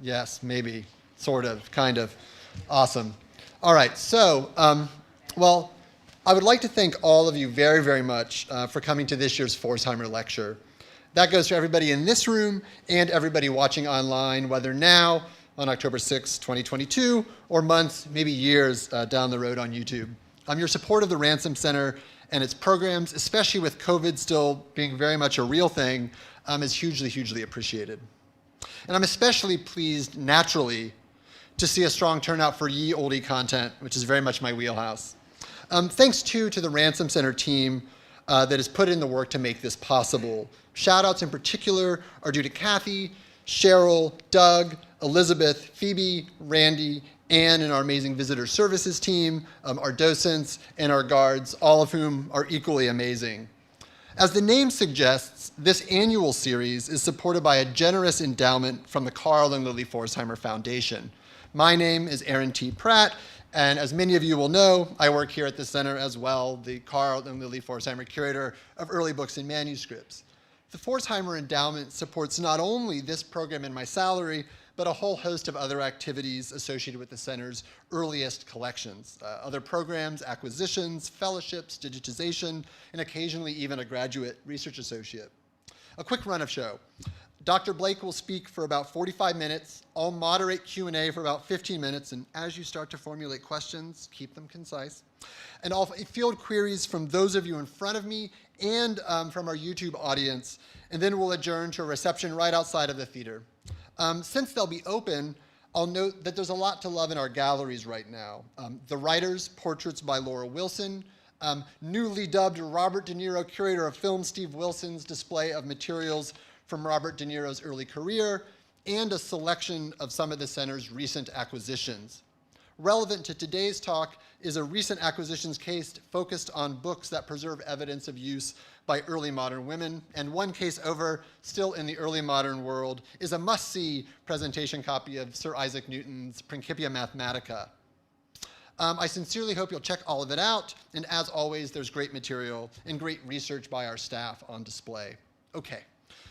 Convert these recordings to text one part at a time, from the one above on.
Yes, maybe, sort of, kind of. Awesome. All right, so, well, I would like to thank all of you very, very much for coming to this year's Pforzheimer lecture. That goes for everybody in this room and everybody watching online, whether now on October 6, 2022, or months, maybe years down the road on YouTube. Your support of the Ransom Center and its programs, especially with COVID still being very much a real thing, is hugely, hugely appreciated. And I'm especially pleased, naturally, to see a strong turnout for ye olde content, which is very much my wheelhouse. Thanks, too, to the Ransom Center team that has put in the work to make this possible. Shout-outs in particular are due to Kathy, Cheryl, Doug, Elizabeth, Phoebe, Randy, Anne, and our amazing visitor services team, our docents, and our guards, all of whom are equally amazing. As the name suggests, this annual series is supported by a generous endowment from the Carl and Lily Pforzheimer Foundation. My name is Aaron T. Pratt, and as many of you will know, I work here at the center as well, the Carl and Lily Pforzheimer Curator of Early Books and Manuscripts. The Pforzheimer Endowment supports not only this program and my salary, but a whole host of other activities associated with the center's earliest collections, other programs, acquisitions, fellowships, digitization, and occasionally even a graduate research associate. A quick run of show. Dr. Blake will speak for about 45 minutes. I'll moderate Q&A for about 15 minutes, and as you start to formulate questions, keep them concise. And I'll field queries from those of you in front of me and from our YouTube audience, and then we'll adjourn to a reception right outside of the theater. Since they'll be open, I'll note that there's a lot to love in our galleries right now. The Writers, Portraits by Laura Wilson, newly dubbed Robert De Niro Curator of Film Steve Wilson's display of materials from Robert De Niro's early career, and a selection of some of the center's recent acquisitions. Relevant to today's talk is a recent acquisitions case focused on books that preserve evidence of use by early modern women, and one case over, still in the early modern world, is a must-see presentation copy of Sir Isaac Newton's Principia Mathematica. I sincerely hope you'll check all of it out, and as always, there's great material and great research by our staff on display. Okay,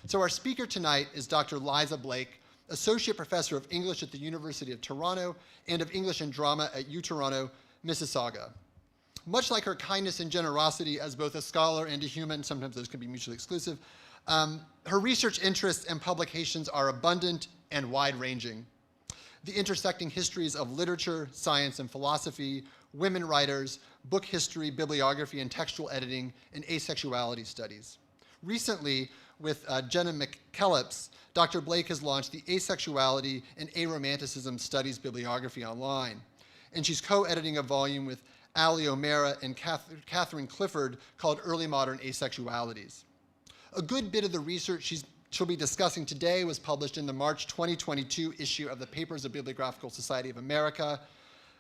so our speaker tonight is Dr. Liza Blake, Associate Professor of English at the University of Toronto and of English and Drama at UToronto, Mississauga. Much like her kindness and generosity as both a scholar and a human, sometimes those can be mutually exclusive, her research interests and publications are abundant and wide-ranging. The intersecting histories of literature, science, and philosophy, women writers, book history, bibliography, and textual editing, and asexuality studies. Recently, with Jenna McKellips, Dr. Blake has launched the Asexuality and Aromanticism Studies bibliography online. And she's co-editing a volume with Ali O'Mara and Catherine Clifford called Early Modern Asexualities. A good bit of the research she'll be discussing today was published in the March 2022 issue of the Papers of Bibliographical Society of America,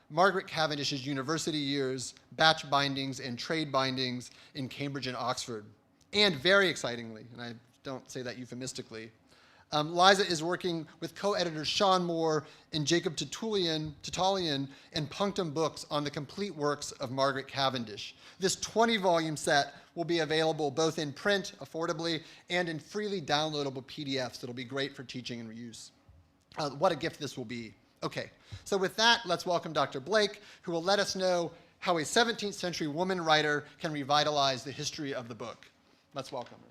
Margaret Cavendish's university years, batch bindings and trade bindings in Cambridge and Oxford. And very excitingly, and I don't say that euphemistically, Liza is working with co-editors Sean Moore and Jacob Tatalian and Punctum Books on the complete works of Margaret Cavendish. This 20-volume set will be available both in print, affordably, and in freely downloadable PDFs that'll be great for teaching and reuse. What a gift this will be. Okay, so with that, let's welcome Dr. Blake, who will let us know how a 17th century woman writer can revitalize the history of the book. Let's welcome her.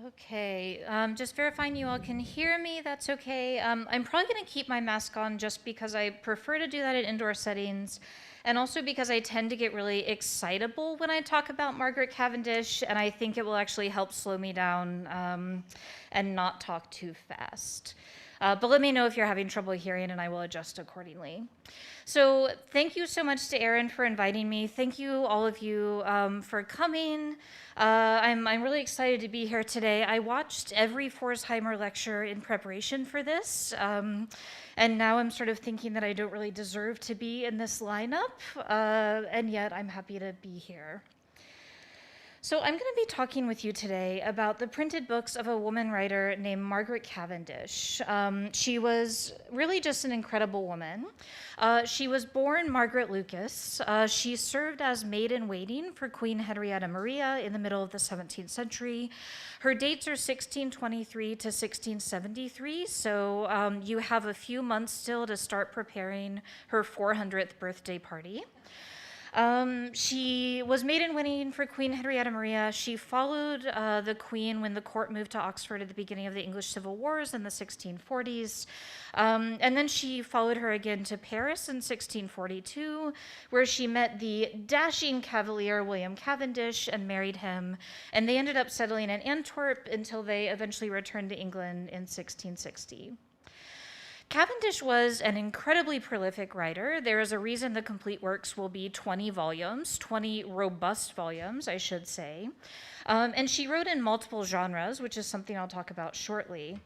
Okay, just verifying you all can hear me, that's okay. I'm probably gonna keep my mask on just because I prefer to do that in indoor settings, and also because I tend to get really excitable when I talk about Margaret Cavendish, and I think it will actually help slow me down and not talk too fast. But let me know if you're having trouble hearing and I will adjust accordingly. So thank you so much to Aaron for inviting me. Thank you, all of you, for coming. I'm really excited to be here today. I watched every Pforzheimer lecture in preparation for this, and now I'm sort of thinking that I don't really deserve to be in this lineup, and yet I'm happy to be here. So I'm going to be talking with you today about the printed books of a woman writer named Margaret Cavendish. She was really just an incredible woman. She was born Margaret Lucas. She served as maid-in-waiting for Queen Henrietta Maria in the middle of the 17th century. Her dates are 1623 to 1673, so you have a few months still to start preparing her 400th birthday party. She was maid-in-waiting for Queen Henrietta Maria. She followed the Queen when the court moved to Oxford at the beginning of the English Civil Wars in the 1640s. And then she followed her again to Paris in 1642, where she met the dashing cavalier William Cavendish and married him. And they ended up settling in Antwerp until they eventually returned to England in 1660. Cavendish was an incredibly prolific writer. There is a reason the complete works will be 20 volumes, 20 robust volumes, I should say. And she wrote in multiple genres, which is something I'll talk about shortly.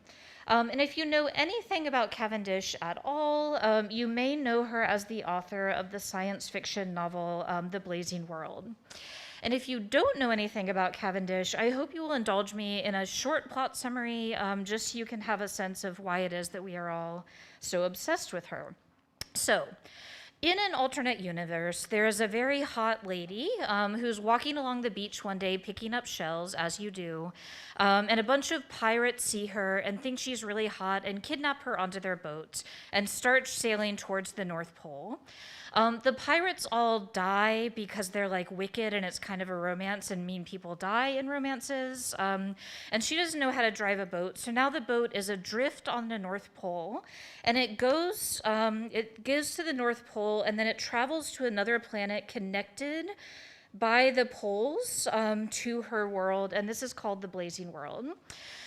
And if you know anything about Cavendish at all, you may know her as the author of the science fiction novel, The Blazing World. And if you don't know anything about Cavendish, I hope you will indulge me in a short plot summary, just so you can have a sense of why it is that we are all so obsessed with her. So, in an alternate universe, there is a very hot lady who's walking along the beach one day picking up shells, as you do, and a bunch of pirates see her and think she's really hot and kidnap her onto their boat and start sailing towards the North Pole. The pirates all die because they're like wicked and it's kind of a romance and mean people die in romances. And she doesn't know how to drive a boat. So now the boat is adrift on the North Pole and it goes to the North Pole and then it travels to another planet connected by the poles to her world. And this is called the Blazing World.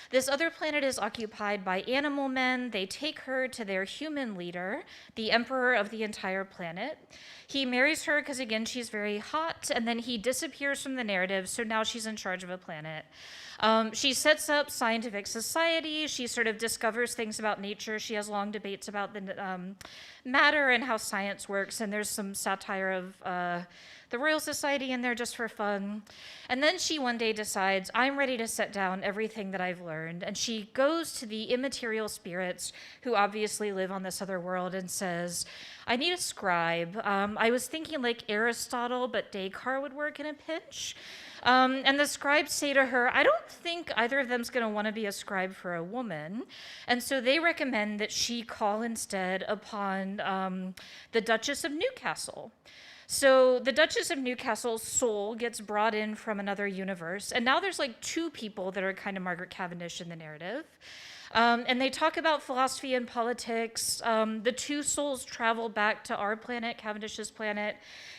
This other planet is occupied by animal men. They take her to their human leader, the emperor of the entire planet. He marries her because, again, she's very hot, and then he disappears from the narrative, so now she's in charge of a planet. She sets up scientific society. She sort of discovers things about nature. She has long debates about the matter and how science works, and there's some satire of the Royal Society in there just for fun. And then she one day decides, I'm ready to set down everything that I've learned. And she goes to the immaterial spirits who obviously live on this other world and says, I need a scribe. I was thinking like Aristotle, but Descartes would work in a pinch. And the scribes say to her, I don't think either of them's going to want to be a scribe for a woman. And so they recommend that she call instead upon the Duchess of Newcastle. So the Duchess of Newcastle's soul gets brought in from another universe. And now there's like two people that are kind of Margaret Cavendish in the narrative. And they talk about philosophy and politics. The two souls travel back to our planet, Cavendish's planet,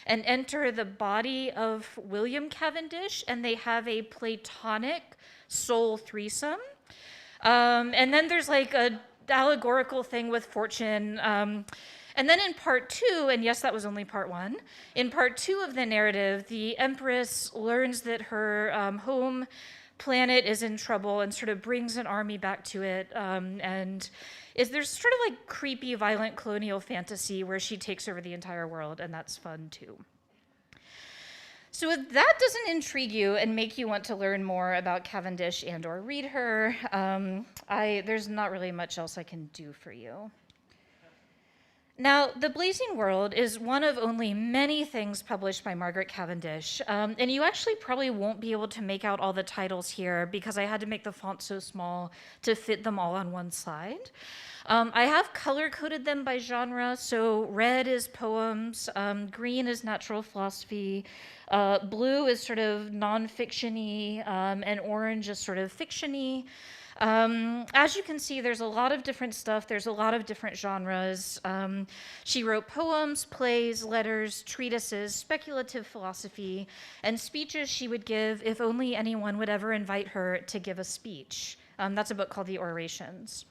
and enter the body of William Cavendish. And they have a platonic soul threesome. And then there's like a allegorical thing with fortune. And then in part two, and yes, that was only part one, in part two of the narrative, the Empress learns that her home planet is in trouble and sort of brings an army back to it. And there's sort of like creepy, violent colonial fantasy where she takes over the entire world, and that's fun too. So if that doesn't intrigue you and make you want to learn more about Cavendish and or read her, there's not really much else I can do for you. Now, The Blazing World is one of only many things published by Margaret Cavendish, and you actually probably won't be able to make out all the titles here because I had to make the font so small to fit them all on one slide. I have color-coded them by genre, so red is poems, green is natural philosophy, blue is sort of non-fiction-y, and orange is sort of fiction-y. As you can see, there's a lot of different stuff. There's a lot of different genres. She wrote poems, plays, letters, treatises, speculative philosophy, and speeches she would give if only anyone would ever invite her to give a speech. That's a book called The Orations.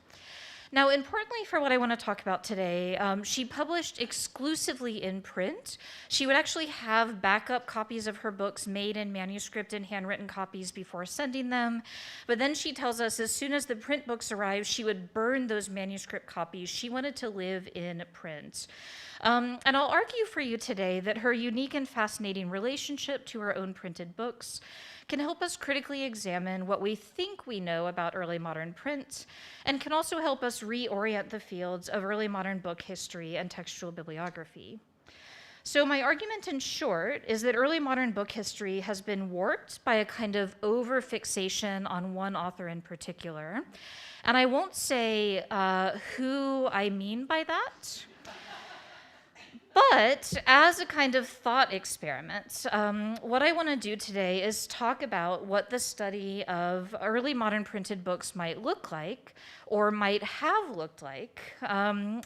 Now, importantly for what I want to talk about today, she published exclusively in print. She would actually have backup copies of her books made in manuscript and handwritten copies before sending them. But then she tells us as soon as the print books arrived, she would burn those manuscript copies. She wanted to live in print. And I'll argue for you today that her unique and fascinating relationship to her own printed books can help us critically examine what we think we know about early modern print, and can also help us reorient the fields of early modern book history and textual bibliography. So my argument in short is that early modern book history has been warped by a kind of over-fixation on one author in particular. And I won't say who I mean by that. But as a kind of thought experiment, what I want to do today is talk about what the study of early modern printed books might look like, or might have looked like,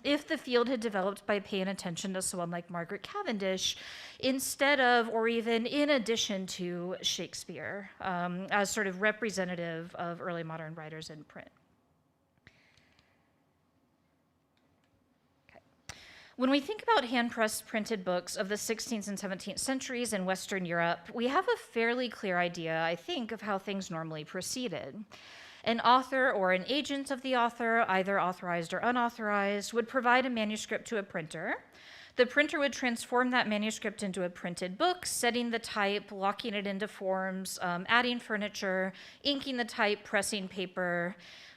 if the field had developed by paying attention to someone like Margaret Cavendish, instead of, or even in addition to, Shakespeare, as sort of representative of early modern writers in print. When we think about hand-pressed printed books of the 16th and 17th centuries in Western Europe, we have a fairly clear idea, I think, of how things normally proceeded. An author or an agent of the author, either authorized or unauthorized, would provide a manuscript to a printer. The printer would transform that manuscript into a printed book, setting the type, locking it into forms, adding furniture, inking the type, pressing paper,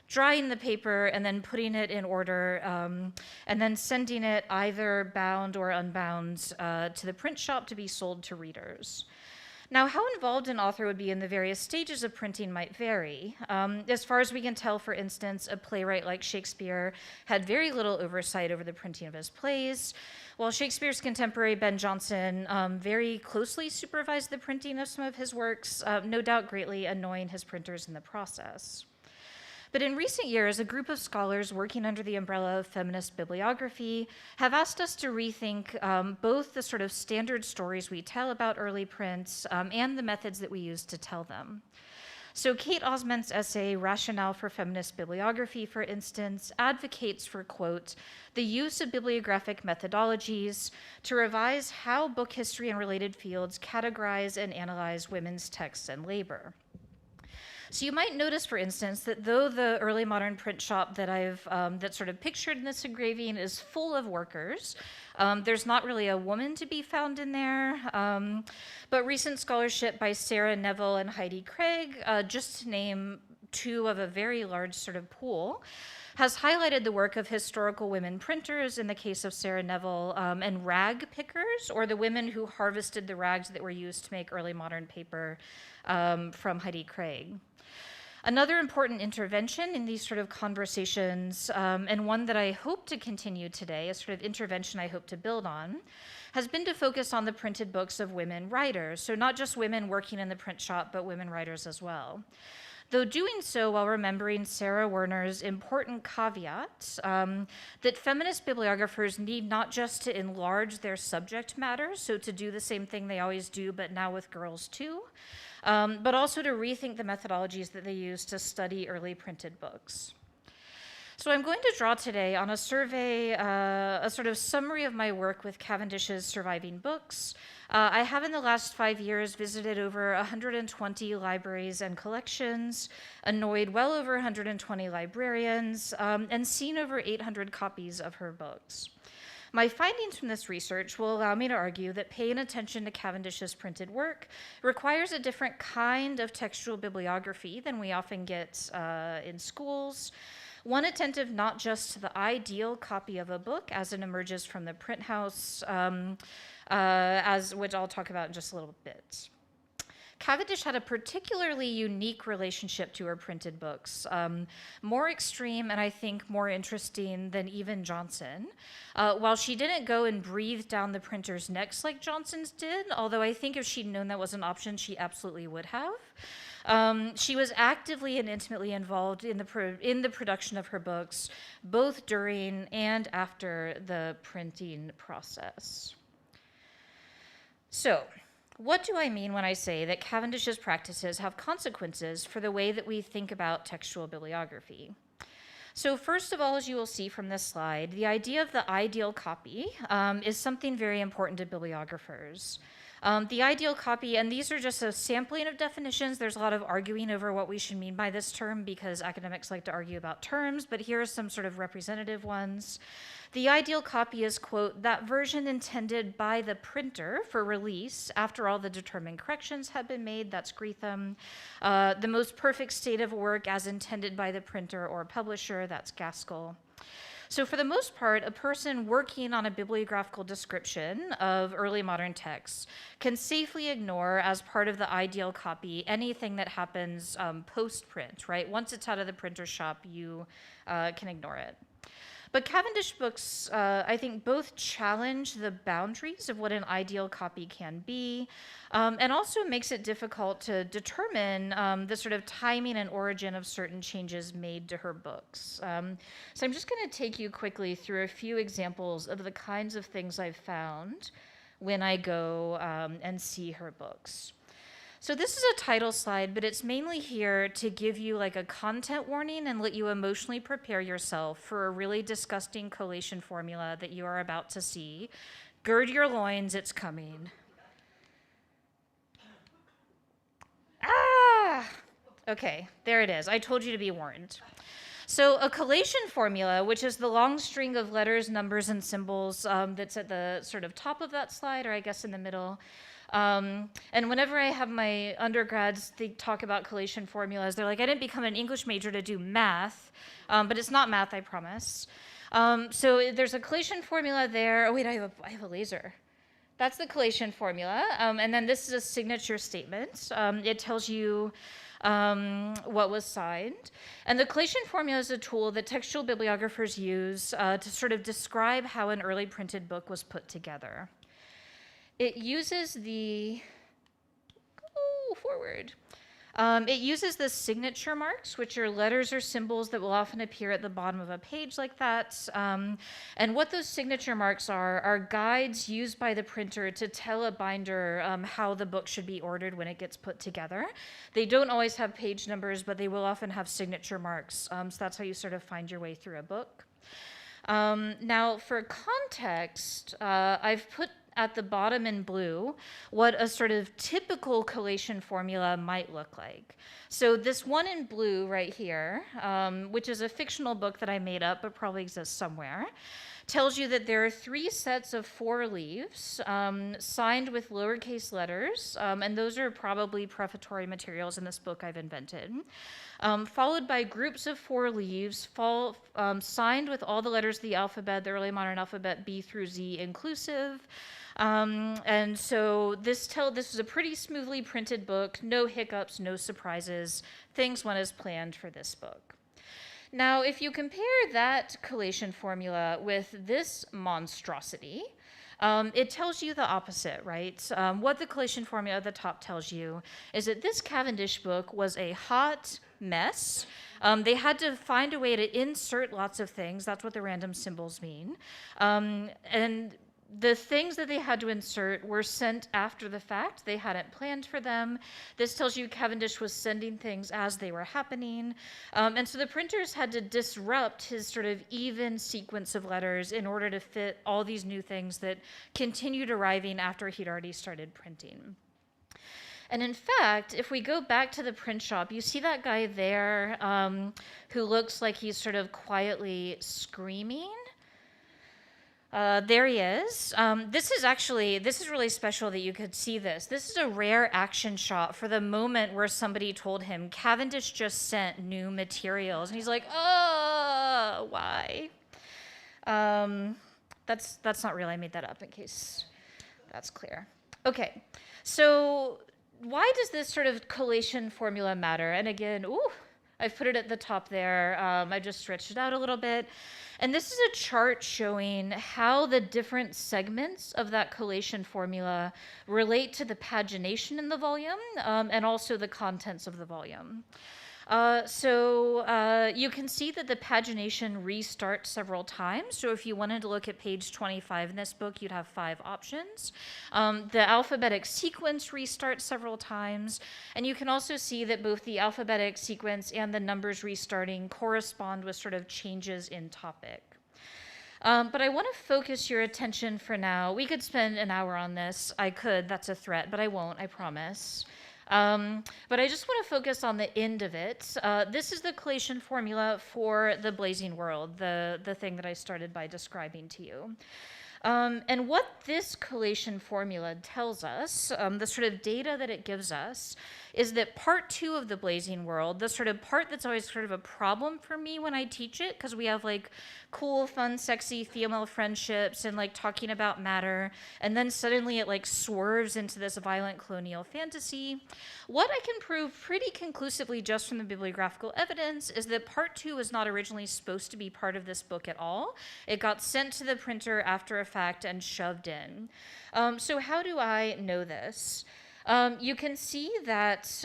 drying the paper, and then putting it in order, and then sending it either bound or unbound to the print shop to be sold to readers. Now, how involved an author would be in the various stages of printing might vary. As far as we can tell, for instance, a playwright like Shakespeare had very little oversight over the printing of his plays, while Shakespeare's contemporary Ben Jonson very closely supervised the printing of some of his works, no doubt greatly annoying his printers in the process. But in recent years, a group of scholars working under the umbrella of feminist bibliography have asked us to rethink both the sort of standard stories we tell about early prints and the methods that we use to tell them. So Kate Osmond's essay, Rationale for Feminist Bibliography, for instance, advocates for, quote, the use of bibliographic methodologies to revise how book history and related fields categorize and analyze women's texts and labor. So you might notice, for instance, that though the early modern print shop that that's sort of pictured in this engraving is full of workers, there's not really a woman to be found in there. But recent scholarship by Sarah Neville and Heidi Craig, just to name two of a very large sort of pool, has highlighted the work of historical women printers, in the case of Sarah Neville, and rag pickers, or the women who harvested the rags that were used to make early modern paper, from Heidi Craig. Another important intervention in these sort of conversations, and one that I hope to continue today, a sort of intervention I hope to build on, has been to focus on the printed books of women writers. So not just women working in the print shop, but women writers as well. Though doing so while remembering Sarah Werner's important caveat that feminist bibliographers need not just to enlarge their subject matter, so to do the same thing they always do, but now with girls too, but also to rethink the methodologies that they use to study early printed books. So I'm going to draw today on a survey, a sort of summary of my work with Cavendish's surviving books. I have in the last 5 years visited over 120 libraries and collections, annoyed well over 120 librarians, and seen over 800 copies of her books. My findings from this research will allow me to argue that paying attention to Cavendish's printed work requires a different kind of textual bibliography than we often get in schools. One attentive not just to the ideal copy of a book as it emerges from the print house, which I'll talk about in just a little bit. Cavendish had a particularly unique relationship to her printed books, more extreme and I think more interesting than even Jonson. While she didn't go and breathe down the printer's necks like Jonson's did, although I think if she'd known that was an option, she absolutely would have. She was actively and intimately involved in the production of her books, both during and after the printing process. So, what do I mean when I say that Cavendish's practices have consequences for the way that we think about textual bibliography? So first of all, as you will see from this slide, the idea of the ideal copy is something very important to bibliographers. The ideal copy, and these are just a sampling of definitions. There's a lot of arguing over what we should mean by this term because academics like to argue about terms, but here are some sort of representative ones. The ideal copy is, quote, that version intended by the printer for release after all the determined corrections have been made, that's Greetham. The most perfect state of work as intended by the printer or publisher, that's Gaskell. So for the most part, a person working on a bibliographical description of early modern texts can safely ignore, as part of the ideal copy, anything that happens post-print, right? Once it's out of the printer's shop, you can ignore it. But Cavendish books, I think, both challenge the boundaries of what an ideal copy can be, and also makes it difficult to determine the sort of timing and origin of certain changes made to her books. So I'm just going to take you quickly through a few examples of the kinds of things I've found when I go and see her books. So this is a title slide, but it's mainly here to give you like a content warning and let you emotionally prepare yourself for a really disgusting collation formula that you are about to see. Gird your loins, it's coming. Ah! Okay, there it is. I told you to be warned. So a collation formula, which is the long string of letters, numbers, and symbols that's at the sort of top of that slide, or I guess in the middle. And whenever I have my undergrads, they talk about collation formulas. They're like, I didn't become an English major to do math, but it's not math, I promise. So there's a collation formula there. Oh wait, I have a laser. That's the collation formula. And then this is a signature statement. It tells you what was signed. And the collation formula is a tool that textual bibliographers use to sort of describe how an early printed book was put together. It uses the, it uses the signature marks, which are letters or symbols that will often appear at the bottom of a page like that. And what those signature marks are guides used by the printer to tell a binder how the book should be ordered when it gets put together. They don't always have page numbers, but they will often have signature marks. So that's how you sort of find your way through a book. Now, for context, I've put at the bottom in blue what a sort of typical collation formula might look like. So this one in blue right here, which is a fictional book that I made up but probably exists somewhere, tells you that there are 3 sets of 4 leaves signed with lowercase letters, and those are probably prefatory materials in this book I've invented, followed by groups of 4 leaves signed with all the letters of the alphabet, the early modern alphabet, B through Z inclusive. And so this is a pretty smoothly printed book, no hiccups, no surprises. Things went as planned for this book. Now, if you compare that collation formula with this monstrosity, it tells you the opposite, right? What the collation formula at the top tells you is that this Cavendish book was a hot mess. They had to find a way to insert lots of things. That's what the random symbols mean. And the things that they had to insert were sent after the fact. They hadn't planned for them. This tells you Cavendish was sending things as they were happening. And so the printers had to disrupt his sort of even sequence of letters in order to fit all these new things that continued arriving after he'd already started printing. And in fact, if we go back to the print shop, you see that guy there who looks like he's sort of quietly screaming. There he is. This is really special that you could see this. This is a rare action shot for the moment where somebody told him Cavendish just sent new materials. And he's like, oh, why? That's not real. I made that up in case that's clear. Okay, so why does this sort of collation formula matter? And again, I've put it at the top there. I just stretched it out a little bit. And this is a chart showing how the different segments of that collation formula relate to the pagination in the volume and also the contents of the volume. So you can see that the pagination restarts several times. So if you wanted to look at page 25 in this book, you'd have 5 options. The alphabetic sequence restarts several times. And you can also see that both the alphabetic sequence and the numbers restarting correspond with sort of changes in topic. But I want to focus your attention for now. We could spend an hour on this. I could, that's a threat, but I won't, I promise. But I just want to focus on the end of it. This is the collation formula for the blazing world, the thing that I started by describing to you. And what this collation formula tells us, the sort of data that it gives us, is that part 2 of the blazing world, the sort of part that's always sort of a problem for me when I teach it, because we have like cool, fun, sexy female friendships and like talking about matter, and then suddenly it like swerves into this violent colonial fantasy. What I can prove pretty conclusively just from the bibliographical evidence is that part 2 was not originally supposed to be part of this book at all. It got sent to the printer after a fact and shoved in. So how do I know this? You can see that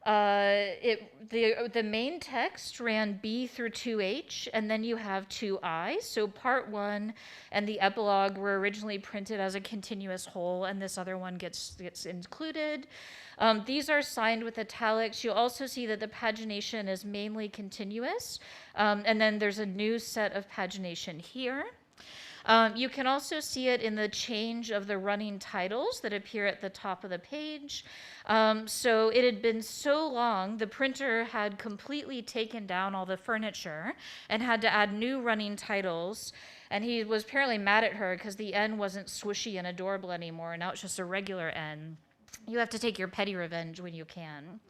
the main text ran B through 2H, and then you have 2I. So part 1 and the epilogue were originally printed as a continuous whole, and this other one gets included. These are signed with italics. You'll also see that the pagination is mainly continuous, and then there's a new set of pagination here. You can also see it in the change of the running titles that appear at the top of the page. So it had been so long, the printer had completely taken down all the furniture and had to add new running titles. And he was apparently mad at her because the N wasn't swishy and adorable anymore. Now it's just a regular N. You have to take your petty revenge when you can.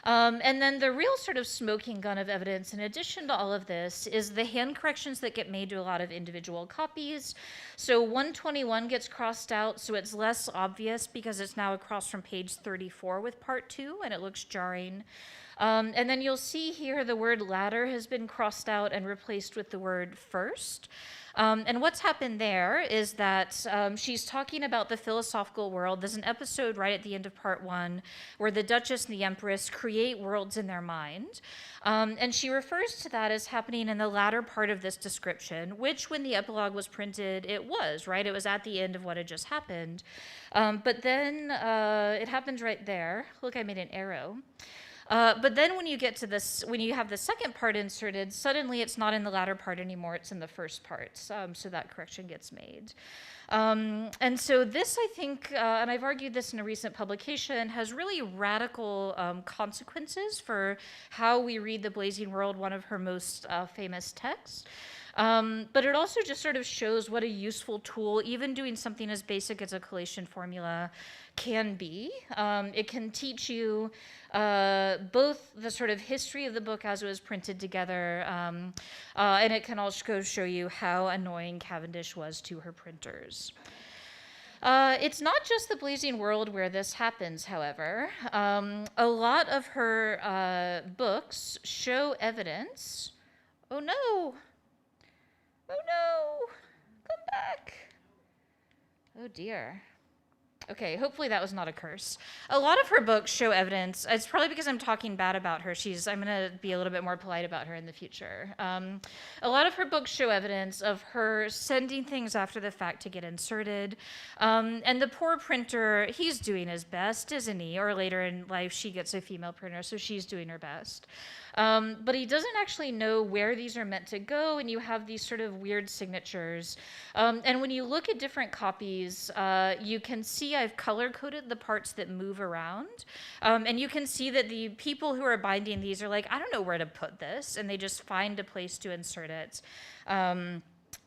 And then the real sort of smoking gun of evidence, in addition to all of this, is the hand corrections that get made to a lot of individual copies. So 121 gets crossed out, so it's less obvious because it's now across from page 34 with part 2, and it looks jarring. And then you'll see here the word ladder has been crossed out and replaced with the word first. And what's happened there is that she's talking about the philosophical world. There's an episode right at the end of part 1 where the Duchess and the Empress create worlds in their mind. And she refers to that as happening in the latter part of this description, which when the epilogue was printed, it was, right? It was at the end of what had just happened. But then it happens right there. Look, I made an arrow. But then when you get to this, when you have the second part inserted, suddenly it's not in the latter part anymore, it's in the first part. So that correction gets made. And so this, I think, and I've argued this in a recent publication, has really radical consequences for how we read The Blazing World, one of her most famous texts. But it also just sort of shows what a useful tool, even doing something as basic as a collation formula, can be. It can teach you both the sort of history of the book as it was printed together, and it can also show you how annoying Cavendish was to her printers. It's not just The Blazing World where this happens, however. A lot of her books show evidence. Oh no! Oh no! Come back! Oh dear. Okay, hopefully that was not a curse. A lot of her books show evidence. It's probably because I'm talking bad about her. I'm going to be a little bit more polite about her in the future. A lot of her books show evidence of her sending things after the fact to get inserted. And the poor printer, he's doing his best, isn't he? Or later in life, she gets a female printer, so she's doing her best. But he doesn't actually know where these are meant to go, and you have these sort of weird signatures. And when you look at different copies, you can see I've color-coded the parts that move around. And you can see that the people who are binding these are like, I don't know where to put this, and they just find a place to insert it.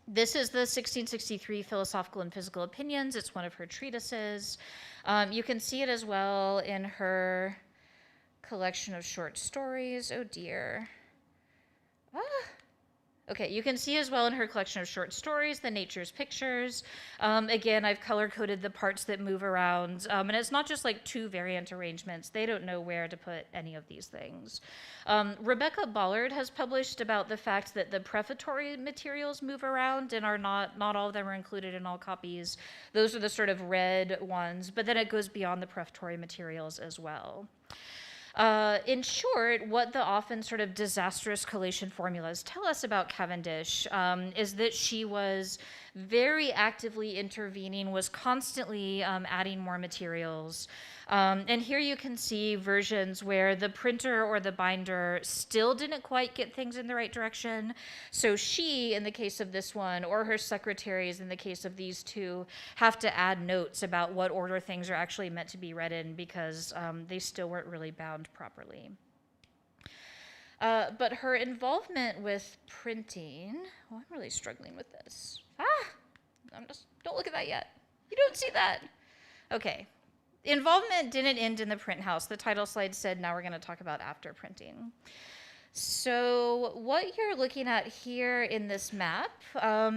This is the 1663 Philosophical and Physical Opinions. It's one of her treatises. You can see it as well in her collection of short stories. Oh dear. Okay, you can see as well in her collection of short stories, the nature's pictures. Again, I've color-coded the parts that move around. And it's not just like two variant arrangements. They don't know where to put any of these things. Rebecca Ballard has published about the fact that the prefatory materials move around and are not all of them are included in all copies. Those are the sort of red ones, but then it goes beyond the prefatory materials as well. In short, what the often sort of disastrous collation formulas tell us about Cavendish is that she was very actively intervening, was constantly adding more materials. And here you can see versions where the printer or the binder still didn't quite get things in the right direction. So she, in the case of this one, or her secretaries, in the case of these two, have to add notes about what order things are actually meant to be read in because they still weren't really bound properly. But her involvement with printing, oh, I'm really struggling with this. Don't look at that yet. You don't see that. Okay. Involvement didn't end in the print house. The title slide said now we're going to talk about after printing. So what you're looking at here in this map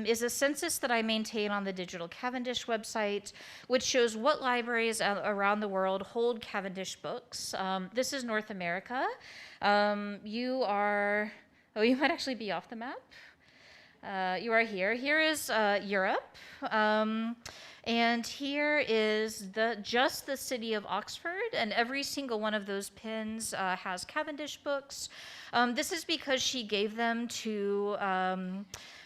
is a census that I maintain on the Digital Cavendish website, which shows what libraries around the world hold Cavendish books. This is North America. You might actually be off the map. You are here. Here is Europe. And here is just the city of Oxford, and every single one of those pins has Cavendish books. This is because she gave them to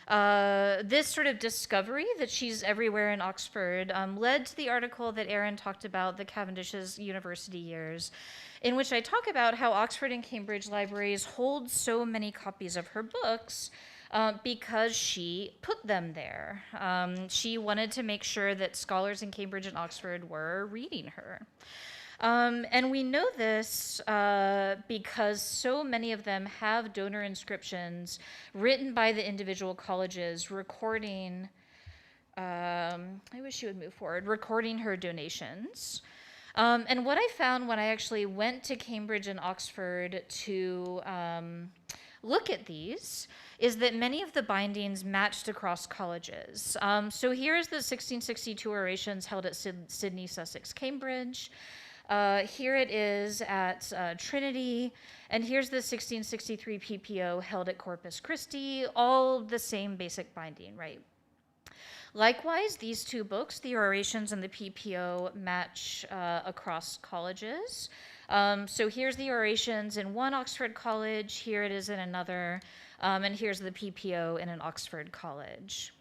this sort of discovery that she's everywhere in Oxford led to the article that Erin talked about, the Cavendish's university years, in which I talk about how Oxford and Cambridge libraries hold so many copies of her books because she put them there. She wanted to make sure that scholars in Cambridge and Oxford were reading her. And we know this because so many of them have donor inscriptions written by the individual colleges recording, I wish you would move forward, recording her donations. And what I found when I actually went to Cambridge and Oxford to look at these is that many of the bindings matched across colleges. So here's the 1662 orations held at Sydney, Sussex, Cambridge. Here it is at Trinity, and here's the 1663 PPO held at Corpus Christi, all the same basic binding, right? Likewise, these two books, the orations and the PPO, match across colleges. So here's the orations in one Oxford college, here it is in another, and here's the PPO in an Oxford college.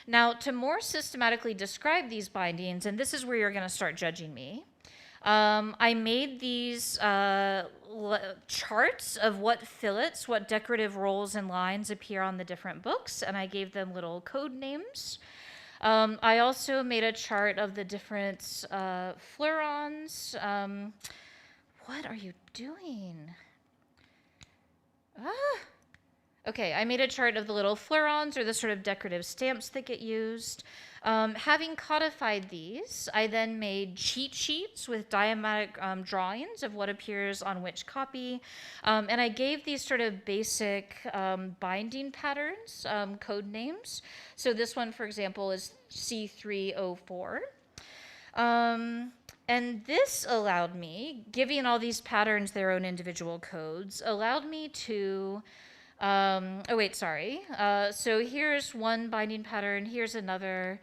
Now, to more systematically describe these bindings, and this is where you're going to start judging me, I made these charts of what fillets, what decorative rolls and lines appear on the different books, and I gave them little code names. I also made a chart of the different fleurons. What are you doing? Okay, I made a chart of the little fleurons, or the sort of decorative stamps that get used. Having codified these, I then made cheat sheets with diagrammatic drawings of what appears on which copy. And I gave these sort of basic binding patterns, code names. So this one, for example, is C304. And this allowed me, giving all these patterns their own individual codes, allowed me to so here's one binding pattern, here's another,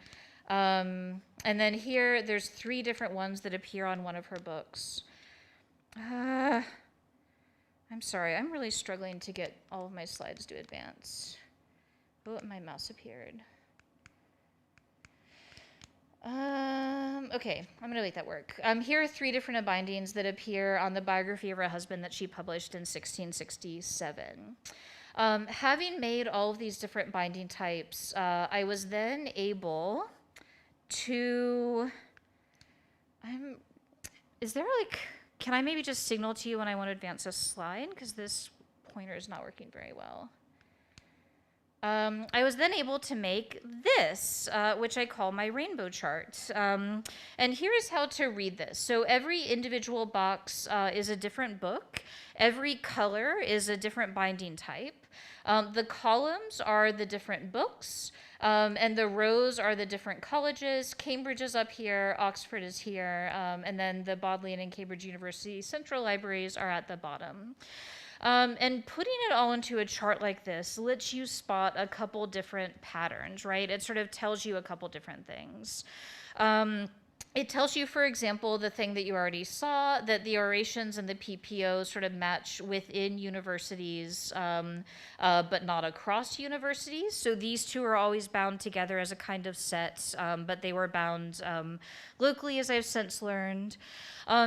and then here there's three different ones that appear on one of her books. I'm sorry, I'm really struggling to get all of my slides to advance. Oh, my mouse appeared. Okay, I'm gonna make that work. Here are three different bindings that appear on the biography of her husband that she published in 1667. Having made all of these different binding types, I was then able to, can I maybe just signal to you when I want to advance a slide? Because this pointer is not working very well. I was then able to make this, which I call my rainbow chart. And here's how to read this. So every individual box is a different book. Every color is a different binding type. The columns are the different books, and the rows are the different colleges. Cambridge is up here, Oxford is here, and then the Bodleian and Cambridge University Central Libraries are at the bottom. And putting it all into a chart like this lets you spot a couple different patterns, right? It sort of tells you a couple different things. It tells you, for example, the thing that you already saw, that the orations and the PPO sort of match within universities, but not across universities. So these two are always bound together as a kind of set, but they were bound locally, as I've since learned.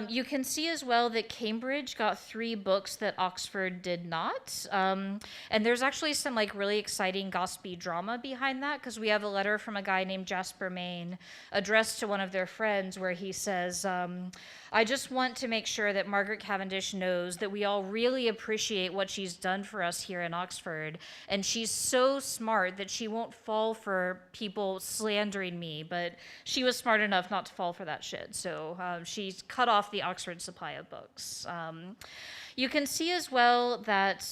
You can see as well that Cambridge got 3 books that Oxford did not. And there's actually some like really exciting gossipy drama behind that, because we have a letter from a guy named Jasper Maine addressed to one of their friends where he says, I just want to make sure that Margaret Cavendish knows that we all really appreciate what she's done for us here in Oxford. And she's so smart that she won't fall for people slandering me, but she was smart enough not to fall for that shit. So she's cut off the Oxford supply of books. You can see as well that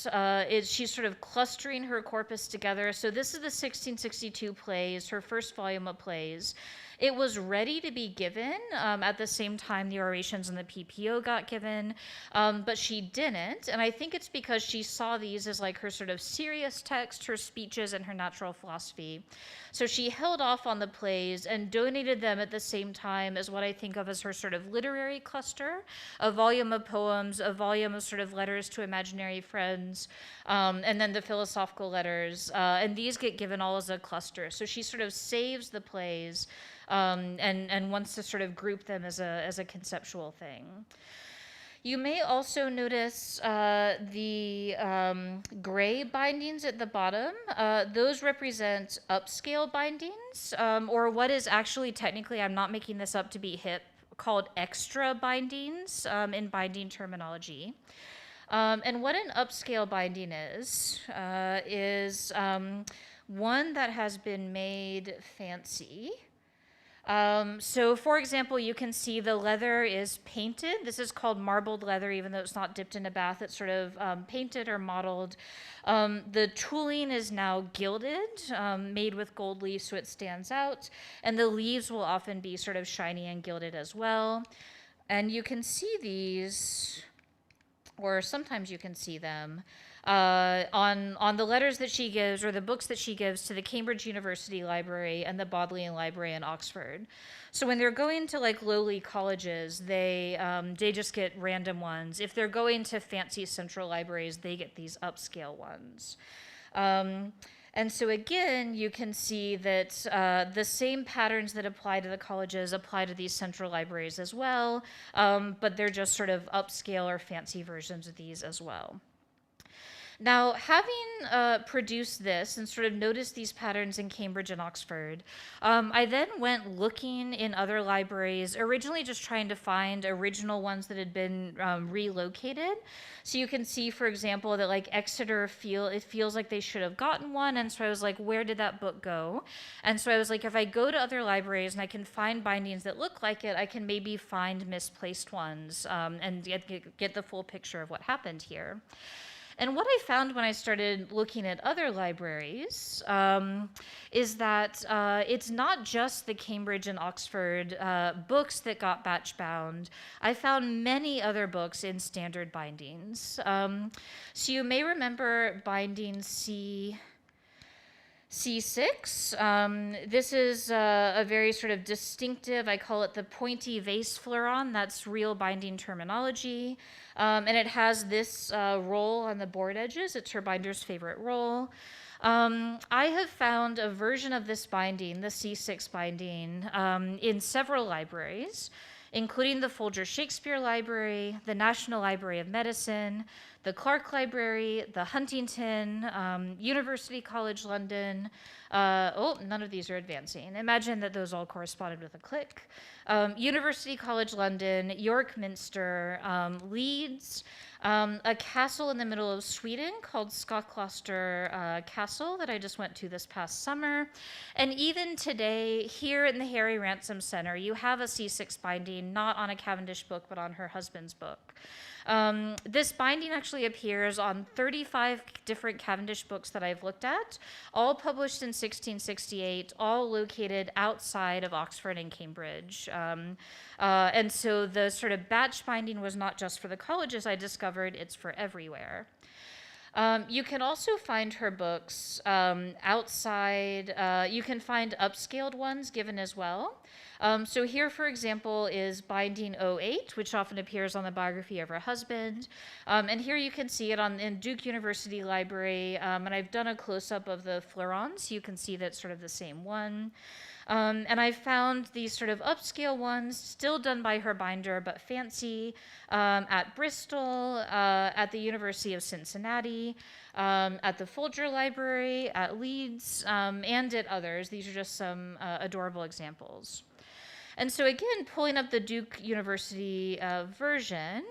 she's sort of clustering her corpus together. So this is the 1662 plays, her first volume of plays. It was ready to be given at the same time the orations and the PPO got given, but she didn't. And I think it's because she saw these as like her sort of serious text, her speeches, and her natural philosophy. So she held off on the plays and donated them at the same time as what I think of as her sort of literary cluster, a volume of poems, a volume of sort of letters to imaginary friends, and then the philosophical letters. And these get given all as a cluster. So she sort of saves the plays and wants to sort of group them as a conceptual thing. You may also notice the gray bindings at the bottom. Those represent upscale bindings, or what is actually technically, I'm not making this up to be hip, called extra bindings in binding terminology. And what an upscale binding is one that has been made fancy. So for example, you can see the leather is painted. This is called marbled leather, even though it's not dipped in a bath. It's sort of painted or mottled. The tooling is now gilded, made with gold leaves so it stands out. And the leaves will often be sort of shiny and gilded as well. And you can see these, or sometimes you can see them, on the letters that she gives, or the books that she gives to the Cambridge University Library and the Bodleian Library in Oxford. So when they're going to like lowly colleges, they just get random ones. If they're going to fancy central libraries, they get these upscale ones. And so again, you can see that the same patterns that apply to the colleges apply to these central libraries as well, but they're just sort of upscale or fancy versions of these as well. Now, having produced this and sort of noticed these patterns in Cambridge and Oxford, I then went looking in other libraries, originally just trying to find original ones that had been relocated. So you can see, for example, that like Exeter it feels like they should have gotten one, and so I was like, where did that book go? And so I was like, if I go to other libraries and I can find bindings that look like it, I can maybe find misplaced ones and get the full picture of what happened here. And what I found when I started looking at other libraries is that it's not just the Cambridge and Oxford books that got batch bound. I found many other books in standard bindings. So you may remember binding C6. This is a very sort of distinctive, I call it the pointy vase fleuron. That's real binding terminology. And it has this roll on the board edges. It's her binder's favorite roll. I have found a version of this binding, the C6 binding, in several libraries, including the Folger Shakespeare Library, the National Library of Medicine, the Clark Library, the Huntington, University College London. None of these are advancing. Imagine that those all corresponded with a click. University College London, York Minster, Leeds, a castle in the middle of Sweden called Skokloster Castle that I just went to this past summer. And even today, here in the Harry Ransom Center, you have a C6 binding, not on a Cavendish book, but on her husband's book. This binding actually appears on 35 different Cavendish books that I've looked at, all published in 1668, all located outside of Oxford and Cambridge. And so the sort of batch binding was not just for the colleges I discovered, it's for everywhere. You can also find her books outside. You can find upscaled ones given as well. So here, for example, is Binding '08, which often appears on the biography of her husband. And here you can see it in Duke University Library. And I've done a close-up of the florons. You can see that's sort of the same one. And I found these sort of upscale ones, still done by her binder, but fancy, at Bristol, at the University of Cincinnati, at the Folger Library, at Leeds, and at others. These are just some adorable examples. And so again, pulling up the Duke University version,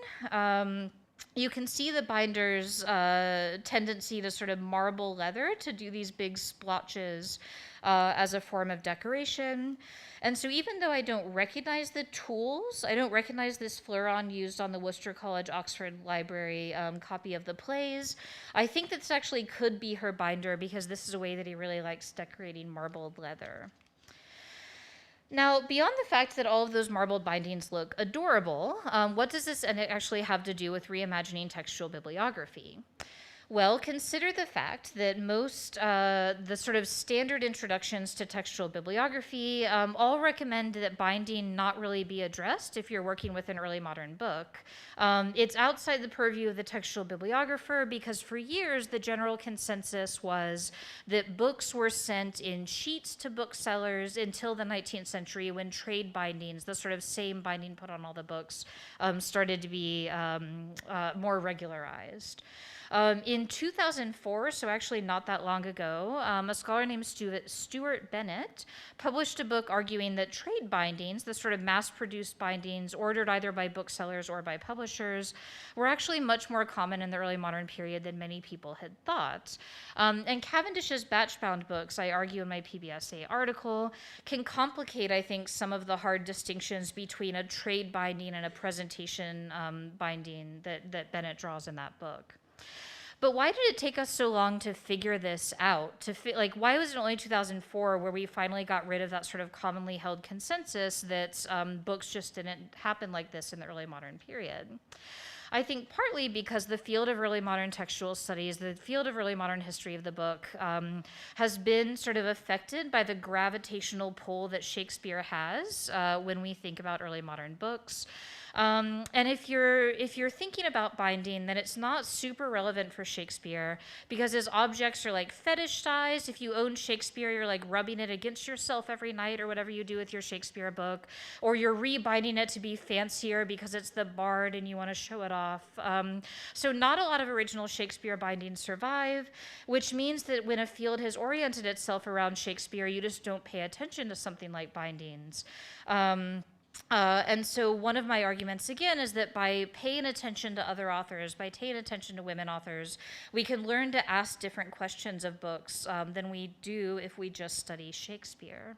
you can see the binder's tendency to sort of marble leather, to do these big splotches as a form of decoration. And so even though I don't recognize the tools, I don't recognize this floron used on the Worcester College Oxford Library copy of the plays, I think this actually could be her binder, because this is a way that he really likes decorating marbled leather. Now, beyond the fact that all of those marbled bindings look adorable, what does this actually have to do with reimagining textual bibliography? Well, consider the fact that most the sort of standard introductions to textual bibliography all recommend that binding not really be addressed if you're working with an early modern book. It's outside the purview of the textual bibliographer, because for years the general consensus was that books were sent in sheets to booksellers until the 19th century, when trade bindings, the sort of same binding put on all the books, started to be more regularized. In 2004, so actually not that long ago, a scholar named Stuart Bennett published a book arguing that trade bindings, the sort of mass-produced bindings ordered either by booksellers or by publishers, were actually much more common in the early modern period than many people had thought. And Cavendish's batch-bound books, I argue in my PBSA article, can complicate, I think, some of the hard distinctions between a trade binding and a presentation binding that Bennett draws in that book. But why did it take us so long to figure this out? Why was it only 2004 where we finally got rid of that sort of commonly held consensus that books just didn't happen like this in the early modern period? I think partly because the field of early modern textual studies, the field of early modern history of the book, has been sort of affected by the gravitational pull that Shakespeare has when we think about early modern books. And if you're thinking about binding, then it's not super relevant for Shakespeare, because his objects are like fetish-sized. If you own Shakespeare, you're like rubbing it against yourself every night, or whatever you do with your Shakespeare book, or you're rebinding it to be fancier because it's the Bard and you want to show it off. So not a lot of original Shakespeare bindings survive, which means that when a field has oriented itself around Shakespeare, you just don't pay attention to something like bindings. And so one of my arguments, again, is that by paying attention to other authors, by paying attention to women authors, we can learn to ask different questions of books than we do if we just study Shakespeare.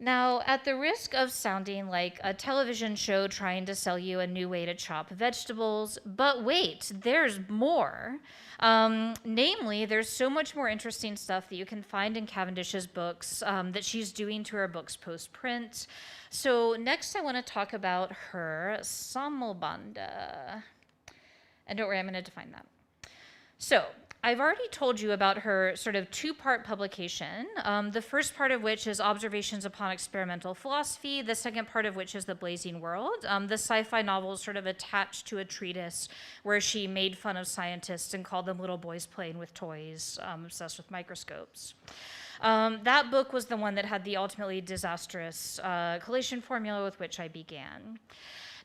Now, at the risk of sounding like a television show trying to sell you a new way to chop vegetables, but wait, there's more. Namely, there's so much more interesting stuff that you can find in Cavendish's books that she's doing to her books post-print. So next I want to talk about her Sammelbande. And don't worry, I'm going to define that. So I've already told you about her sort of two-part publication, the first part of which is Observations upon Experimental Philosophy, the second part of which is The Blazing World. The sci-fi novel is sort of attached to a treatise where she made fun of scientists and called them little boys playing with toys, obsessed with microscopes. That book was the one that had the ultimately disastrous collation formula with which I began.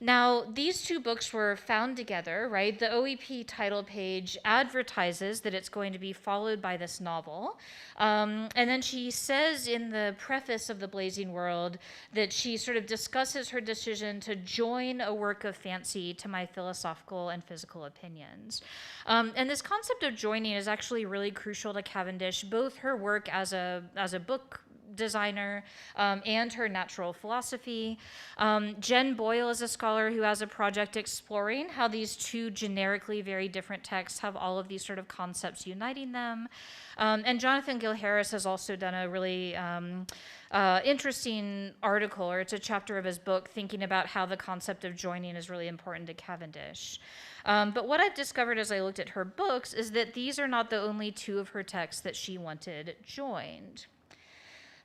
Now, these two books were found together, right? The OEP title page advertises that it's going to be followed by this novel. And then she says in the preface of The Blazing World that she sort of discusses her decision to join a work of fancy to my philosophical and physical opinions. And this concept of joining is actually really crucial to Cavendish, both her work as a book designer, and her natural philosophy. Jen Boyle is a scholar who has a project exploring how these two generically very different texts have all of these sort of concepts uniting them. And Jonathan Gill Harris has also done a really interesting article, or it's a chapter of his book, thinking about how the concept of joining is really important to Cavendish. But what I've discovered as I looked at her books is that these are not the only two of her texts that she wanted joined.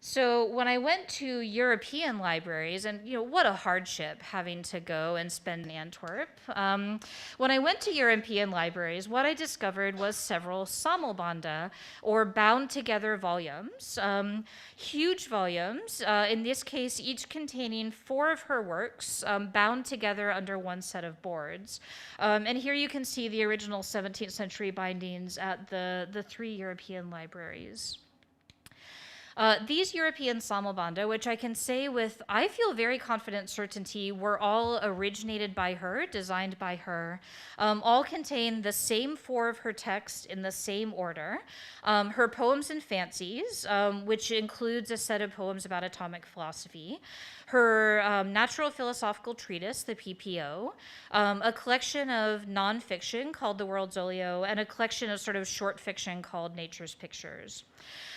So when I went to European libraries, and what a hardship having to go and spend in Antwerp. When I went to European libraries, what I discovered was several sammelbande, or bound together volumes, huge volumes, in this case each containing 4 of her works, bound together under one set of boards. And here you can see the original 17th century bindings at the 3 European libraries. These European sammelbande, which I can say with, I feel very confident certainty, were all originated by her, designed by her, all contain the same 4 of her texts in the same order. Her Poems and Fancies, which includes a set of poems about atomic philosophy, her Natural Philosophical Treatise, the PPO, a collection of nonfiction called The World's Olio, and a collection of sort of short fiction called Nature's Pictures.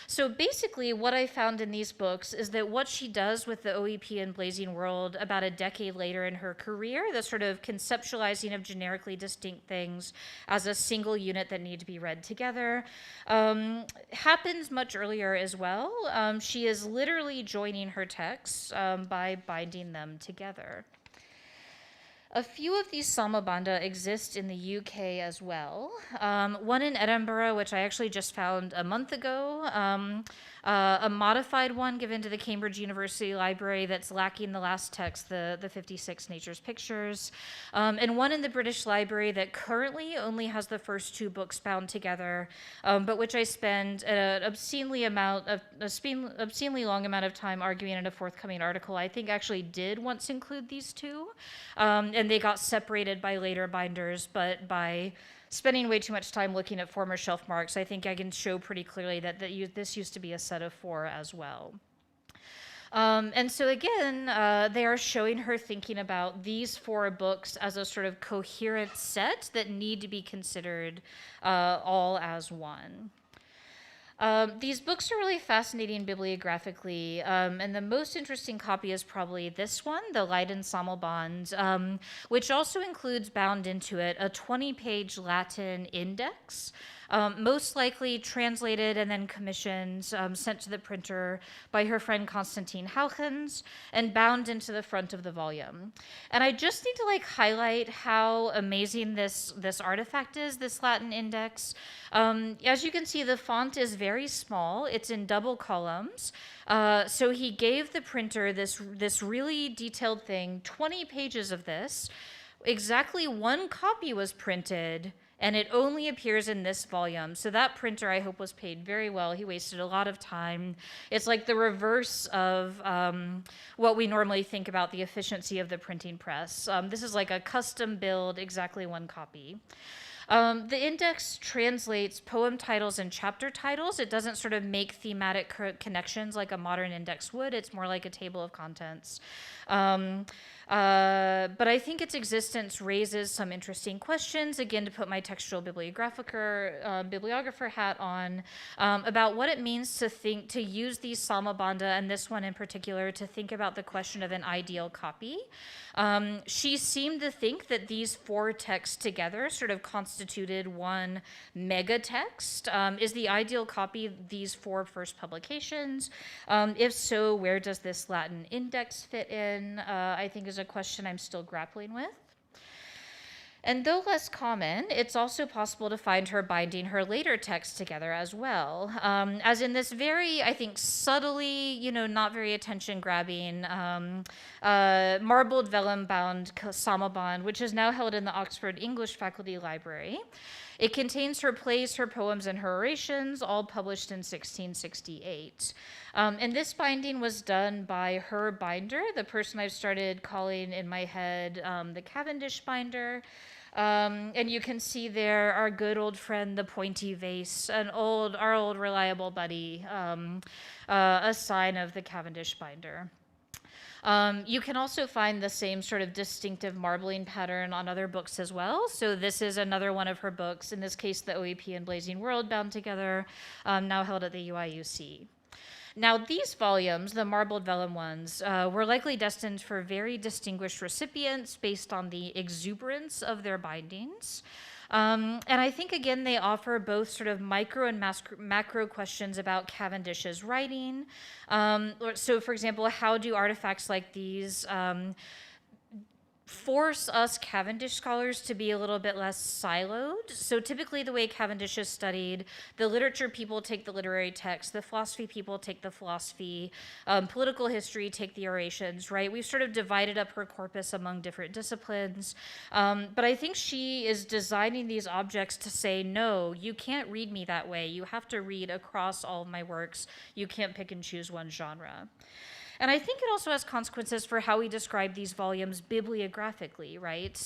So basically what I found in these books is that what she does with the OEP and Blazing World about a decade later in her career, the sort of conceptualizing of generically distinct things as a single unit that need to be read together, happens much earlier as well. She is literally joining her texts by binding them together. A few of these sammelbande exist in the UK as well. One in Edinburgh, which I actually just found a month ago, a modified one given to the Cambridge University Library that's lacking the last text, the 56 Nature's Pictures, and one in the British Library that currently only has the first 2 books bound together, but which I spend an obscenely long amount of time arguing in a forthcoming article. I think actually did once include these 2, and they got separated by later binders, but by spending way too much time looking at former shelf marks, I think I can show pretty clearly that this used to be a set of 4 as well. And so again, they are showing her thinking about these 4 books as a sort of coherent set that need to be considered all as one. These books are really fascinating bibliographically, and the most interesting copy is probably this one, the Leiden Sammelband, which also includes bound into it a 20-page Latin index, most likely translated and then commissioned, sent to the printer by her friend Constantine Hauchens, and bound into the front of the volume. And I just need to highlight how amazing this artifact is, this Latin index. As you can see, the font is very small. It's in double columns. So he gave the printer this really detailed thing, 20 pages of this. Exactly 1 copy was printed, and it only appears in this volume. So that printer, I hope, was paid very well. He wasted a lot of time. It's like the reverse of what we normally think about the efficiency of the printing press. This is like a custom build, exactly 1 copy. The index translates poem titles and chapter titles. It doesn't sort of make thematic connections like a modern index would. It's more like a table of contents. But I think its existence raises some interesting questions, again, to put my textual bibliographer hat on, about what it means to use these sammelbande, and this one in particular, to think about the question of an ideal copy. She seemed to think that these 4 texts together sort of constituted one mega text. Is the ideal copy these 4 first publications? If so, where does this Latin index fit in? I think is a question I'm still grappling with. And though less common, it's also possible to find her binding her later texts together as well, as in this very, I think, subtly, not very attention-grabbing, marbled vellum-bound sammelband, which is now held in the Oxford English Faculty Library. It contains her plays, her poems, and her orations, all published in 1668. And this binding was done by her binder, the person I've started calling in my head the Cavendish Binder. And you can see there our good old friend, the pointy vase, our old reliable buddy, a sign of the Cavendish Binder. You can also find the same sort of distinctive marbling pattern on other books as well. So this is another one of her books, in this case, the OEP and Blazing World bound together, now held at the UIUC. Now, these volumes, the marbled vellum ones, were likely destined for very distinguished recipients based on the exuberance of their bindings. And I think, again, they offer both sort of micro and macro questions about Cavendish's writing. So, for example, how do artifacts like these force us Cavendish scholars to be a little bit less siloed? So typically the way Cavendish is studied, the literature people take the literary text, the philosophy people take the philosophy, political history take the orations, right? We've sort of divided up her corpus among different disciplines. But I think she is designing these objects to say, no, you can't read me that way. You have to read across all of my works. You can't pick and choose one genre. And I think it also has consequences for how we describe these volumes bibliographically, right?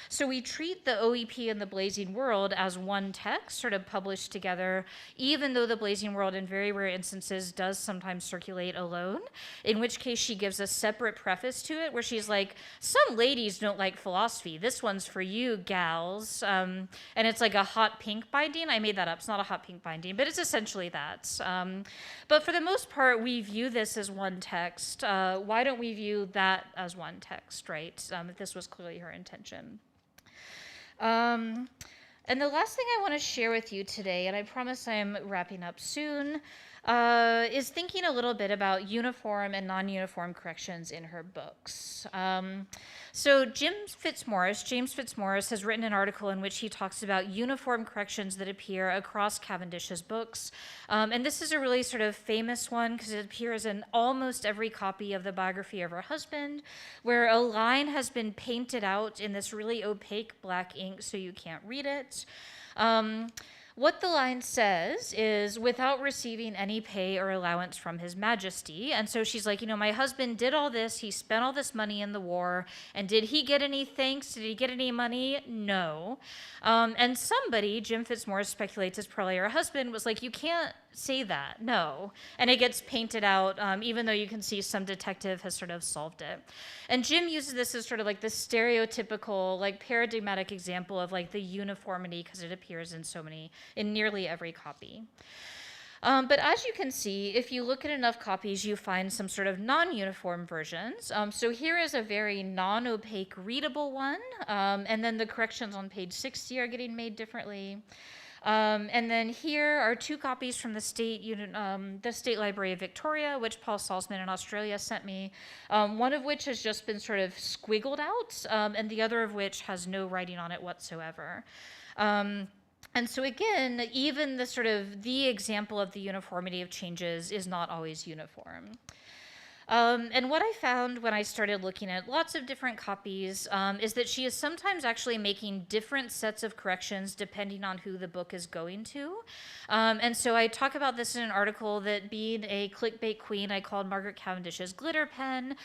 So we treat the OEP and the Blazing World as one text, sort of published together, even though the Blazing World in very rare instances does sometimes circulate alone, in which case she gives a separate preface to it where she's like, some ladies don't like philosophy. This one's for you, gals. And it's like a hot pink binding. I made that up. It's not a hot pink binding, but it's essentially that. But for the most part, we view this as one text. Why don't we view that as one text, right? If this was clearly her intention. And the last thing I want to share with you today, and I promise I'm wrapping up soon, is thinking a little bit about uniform and non-uniform corrections in her books. So James Fitzmaurice has written an article in which he talks about uniform corrections that appear across Cavendish's books. And this is a really sort of famous one because it appears in almost every copy of the biography of her husband, where a line has been painted out in this really opaque black ink so you can't read it. What the line says is, without receiving any pay or allowance from His Majesty. And so she's like, my husband did all this, he spent all this money in the war, and did he get any thanks? Did he get any money? No. And somebody, Jim Fitzmaurice speculates it's probably her husband, was like, you can't say that, no. And it gets painted out, even though you can see some detective has sort of solved it. And Jim uses this as sort of like the stereotypical, like paradigmatic example of like the uniformity, because it appears in nearly every copy. But as you can see, if you look at enough copies, you find some sort of non-uniform versions. So here is a very non-opaque readable one, and then the corrections on page 60 are getting made differently. And then here are two copies from the State Library of Victoria, which Paul Salzman in Australia sent me, one of which has just been sort of squiggled out, and the other of which has no writing on it whatsoever. And so again, even the example of the uniformity of changes is not always uniform. And what I found when I started looking at lots of different copies is that she is sometimes actually making different sets of corrections depending on who the book is going to. And so I talk about this in an article that, being a clickbait queen, I called Margaret Cavendish's Glitter Pen,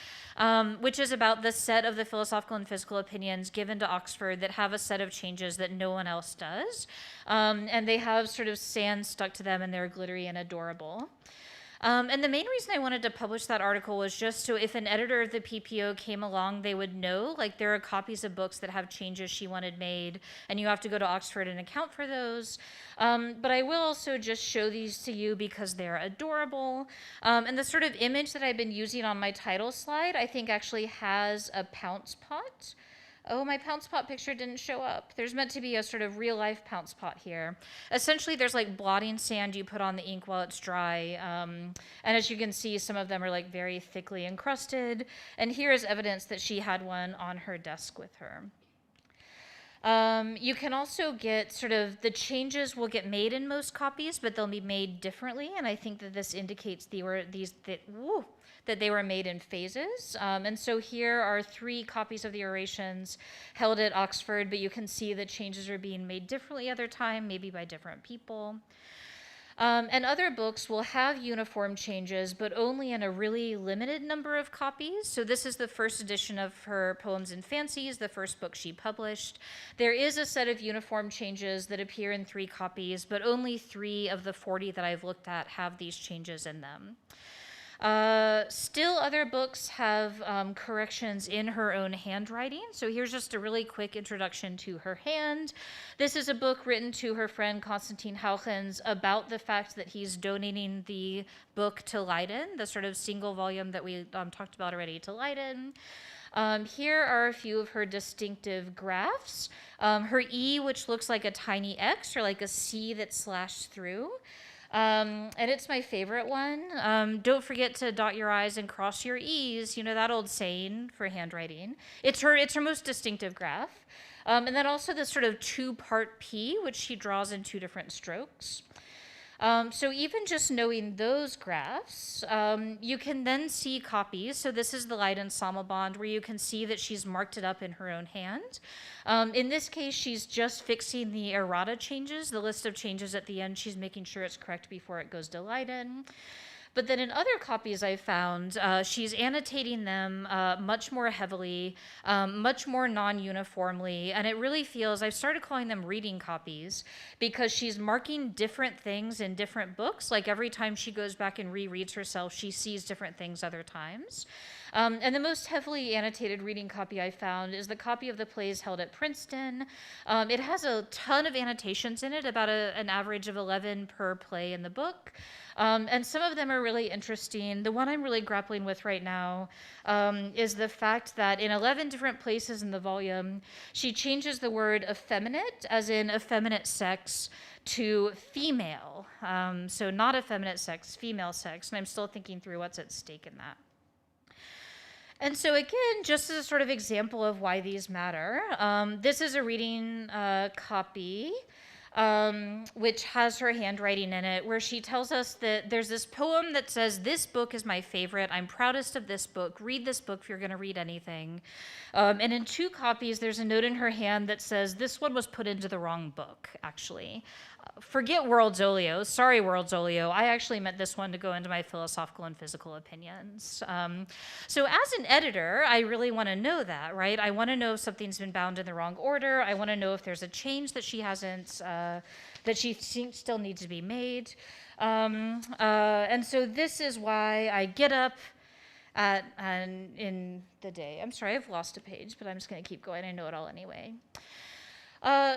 which is about the set of the philosophical and physical opinions given to Oxford that have a set of changes that no one else does. And they have sort of sand stuck to them, and they're glittery and adorable. And the main reason I wanted to publish that article was just so if an editor of the PPO came along, they would know, like, there are copies of books that have changes she wanted made, and you have to go to Oxford and account for those. But I will also just show these to you because they're adorable. And the sort of image that I've been using on my title slide, I think actually has a pounce pot. Oh, my pounce pot picture didn't show up. There's meant to be a sort of real life pounce pot here. Essentially, there's like blotting sand you put on the ink while it's dry. And as you can see, some of them are like very thickly encrusted. And here is evidence that she had one on her desk with her. You can also get sort of, the changes will get made in most copies, but they'll be made differently. And I think that this indicates that they were made in phases. And so here are 3 copies of the orations held at Oxford, but you can see that changes are being made differently other time, maybe by different people. And other books will have uniform changes, but only in a really limited number of copies. So this is the first edition of her Poems and Fancies, the first book she published. There is a set of uniform changes that appear in 3 copies, but only 3 of the 40 that I've looked at have these changes in them. Still other books have corrections in her own handwriting. So here's just a really quick introduction to her hand. This is a book written to her friend Constantine Hauchens about the fact that he's donating the book to Leiden, the sort of single volume that we talked about already to Leiden. Here are a few of her distinctive graphs. Her E, which looks like a tiny X or like a C that's slashed through. And it's my favorite one. Don't forget to dot your I's and cross your E's, you know, that old saying for handwriting. It's her most distinctive graph. And then also this sort of 2-part P, which she draws in 2 different strokes. So even just knowing those graphs, you can then see copies. So this is the Leiden Sammelband, where you can see that she's marked it up in her own hand. In this case, she's just fixing the errata changes, the list of changes at the end. She's making sure it's correct before it goes to Leiden. But then in other copies I found, she's annotating them much more heavily, much more non-uniformly, and it really feels, I've started calling them reading copies, because she's marking different things in different books. Like every time she goes back and rereads herself, she sees different things other times. And the most heavily annotated reading copy I found is the copy of the plays held at Princeton. It has a ton of annotations in it, about an average of 11 per play in the book. And some of them are really interesting. The one I'm really grappling with right now is the fact that in 11 different places in the volume, she changes the word effeminate, as in effeminate sex, to female. So not effeminate sex, female sex. And I'm still thinking through what's at stake in that. And so again, just as a sort of example of why these matter, this is a reading copy which has her handwriting in it, where she tells us that there's this poem that says, "This book is my favorite. I'm proudest of this book. Read this book if you're going to read anything." And in 2 copies, there's a note in her hand that says, "This one was put into the wrong book, actually." Forget World's Olio. Sorry, World's Olio. I actually meant this one to go into my philosophical and physical opinions. So as an editor, I really want to know that, right? I want to know if something's been bound in the wrong order. I want to know if there's a change that she hasn't, that she thinks still needs to be made. And so this is why I get up in the day. I'm sorry, I've lost a page, but I'm just going to keep going. I know it all anyway.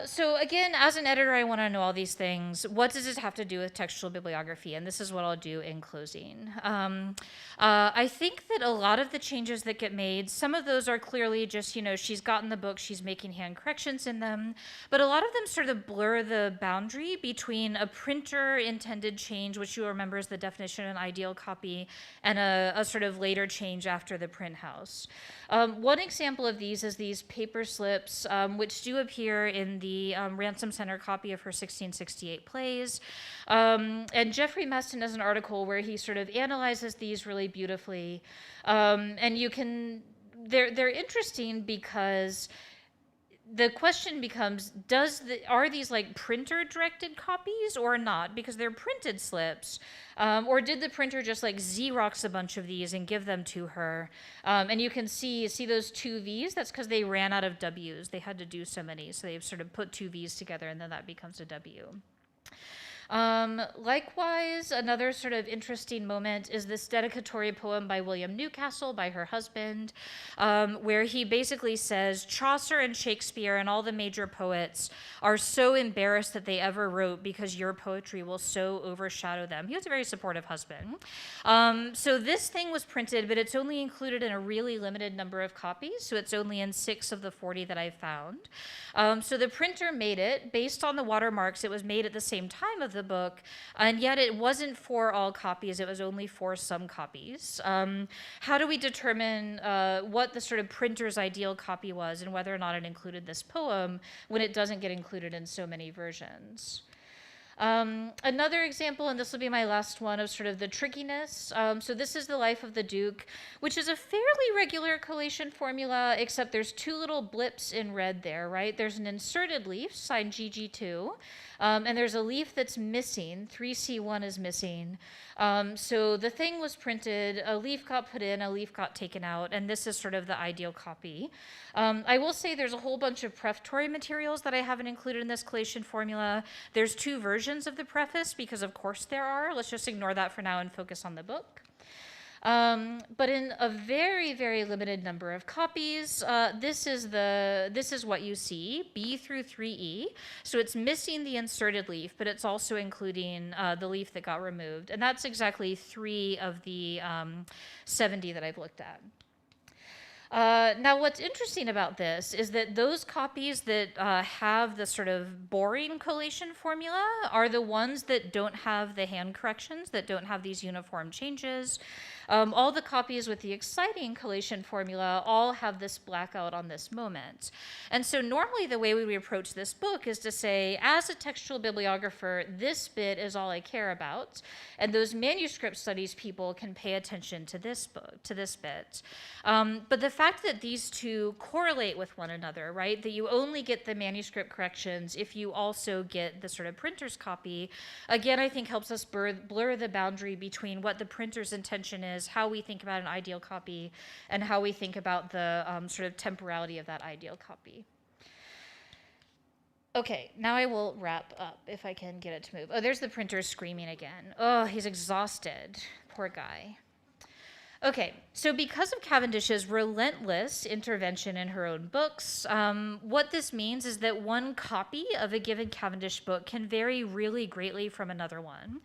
So again, as an editor, I want to know all these things. What does this have to do with textual bibliography? And this is what I'll do in closing. I think that a lot of the changes that get made, some of those are clearly just, you know, she's gotten the book, she's making hand corrections in them, but a lot of them sort of blur the boundary between a printer intended change, which you remember is the definition of an ideal copy, and a sort of later change after the print house. One example of these is these paper slips, which do appear in the Ransom Center copy of her 1668 plays. And Jeffrey Meston has an article where he sort of analyzes these really beautifully. And you can, they're interesting because the question becomes, are these like printer directed copies or not? Because they're printed slips. Or did the printer just like Xerox a bunch of these and give them to her? And you can see those 2 V's? That's because they ran out of W's. They had to do so many. So they've sort of put 2 V's together and then that becomes a W. Likewise, another sort of interesting moment is this dedicatory poem by William Newcastle, by her husband, where he basically says, "Chaucer and Shakespeare and all the major poets are so embarrassed that they ever wrote because your poetry will so overshadow them." He was a very supportive husband. So this thing was printed, but it's only included in a really limited number of copies, so it's only in 6 of the 40 that I found. So the printer made it based on the watermarks. It was made at the same time of the book, and yet it wasn't for all copies. It was only for some copies. How do we determine what the sort of printer's ideal copy was and whether or not it included this poem when it doesn't get included in so many versions? Another example, and this will be my last one, of sort of the trickiness. So this is the life of the Duke, which is a fairly regular collation formula, except there's two little blips in red there, right? There's an inserted leaf, signed GG2, and there's a leaf that's missing. 3C1 is missing. So the thing was printed, a leaf got put in, a leaf got taken out, and this is sort of the ideal copy. I will say there's a whole bunch of prefatory materials that I haven't included in this collation formula. There's two versions of the preface, because of course there are. Let's just ignore that for now and focus on the book. But in a very, very limited number of copies, this is what you see, B through 3E. So it's missing the inserted leaf, but it's also including the leaf that got removed. And that's exactly 3 of the 70 that I've looked at. Now, what's interesting about this is that those copies that have the sort of boring collation formula are the ones that don't have the hand corrections, that don't have these uniform changes. All the copies with the exciting collation formula all have this blackout on this moment. And so normally the way we would approach this book is to say, as a textual bibliographer, this bit is all I care about, and those manuscript studies people can pay attention to this book, to this bit. But the fact that these two correlate with one another, right, that you only get the manuscript corrections if you also get the sort of printer's copy, again, I think helps us blur the boundary between what the printer's intention is, how we think about an ideal copy, and how we think about the sort of temporality of that ideal copy. Okay, now I will wrap up if I can get it to move. Oh, there's the printer screaming again. Oh, he's exhausted. Poor guy. Okay, so because of Cavendish's relentless intervention in her own books, what this means is that one copy of a given Cavendish book can vary really greatly from another one.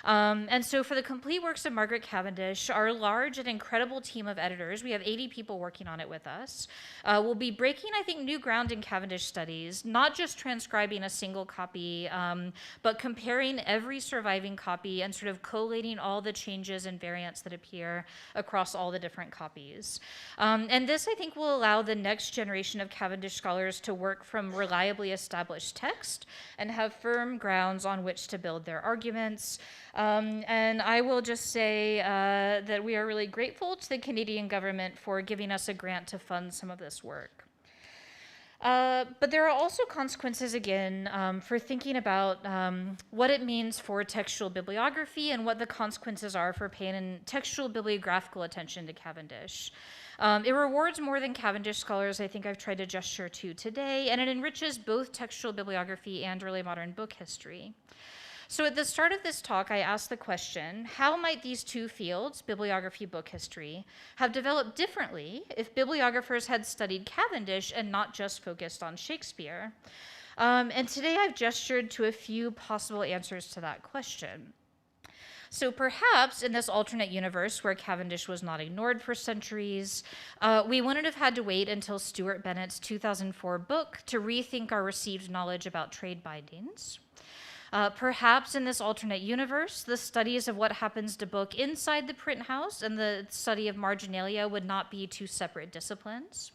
And so for the complete works of Margaret Cavendish, our large and incredible team of editors, we have 80 people working on it with us, will be breaking, I think, new ground in Cavendish studies, not just transcribing a single copy, but comparing every surviving copy and sort of collating all the changes and variants that appear across all the different copies. And this, I think, will allow the next generation of Cavendish scholars to work from reliably established text and have firm grounds on which to build their arguments. And I will just say that we are really grateful to the Canadian government for giving us a grant to fund some of this work. But there are also consequences, again, for thinking about what it means for textual bibliography and what the consequences are for paying textual bibliographical attention to Cavendish. It rewards more than Cavendish scholars, I think I've tried to gesture to today, and it enriches both textual bibliography and early modern book history. So at the start of this talk, I asked the question, how might these two fields, bibliography, book history, have developed differently if bibliographers had studied Cavendish and not just focused on Shakespeare? And today I've gestured to a few possible answers to that question. So perhaps in this alternate universe where Cavendish was not ignored for centuries, we wouldn't have had to wait until Stuart Bennett's 2004 book to rethink our received knowledge about trade bindings. Perhaps in this alternate universe, the studies of what happens to book inside the print house and the study of marginalia would not be two separate disciplines.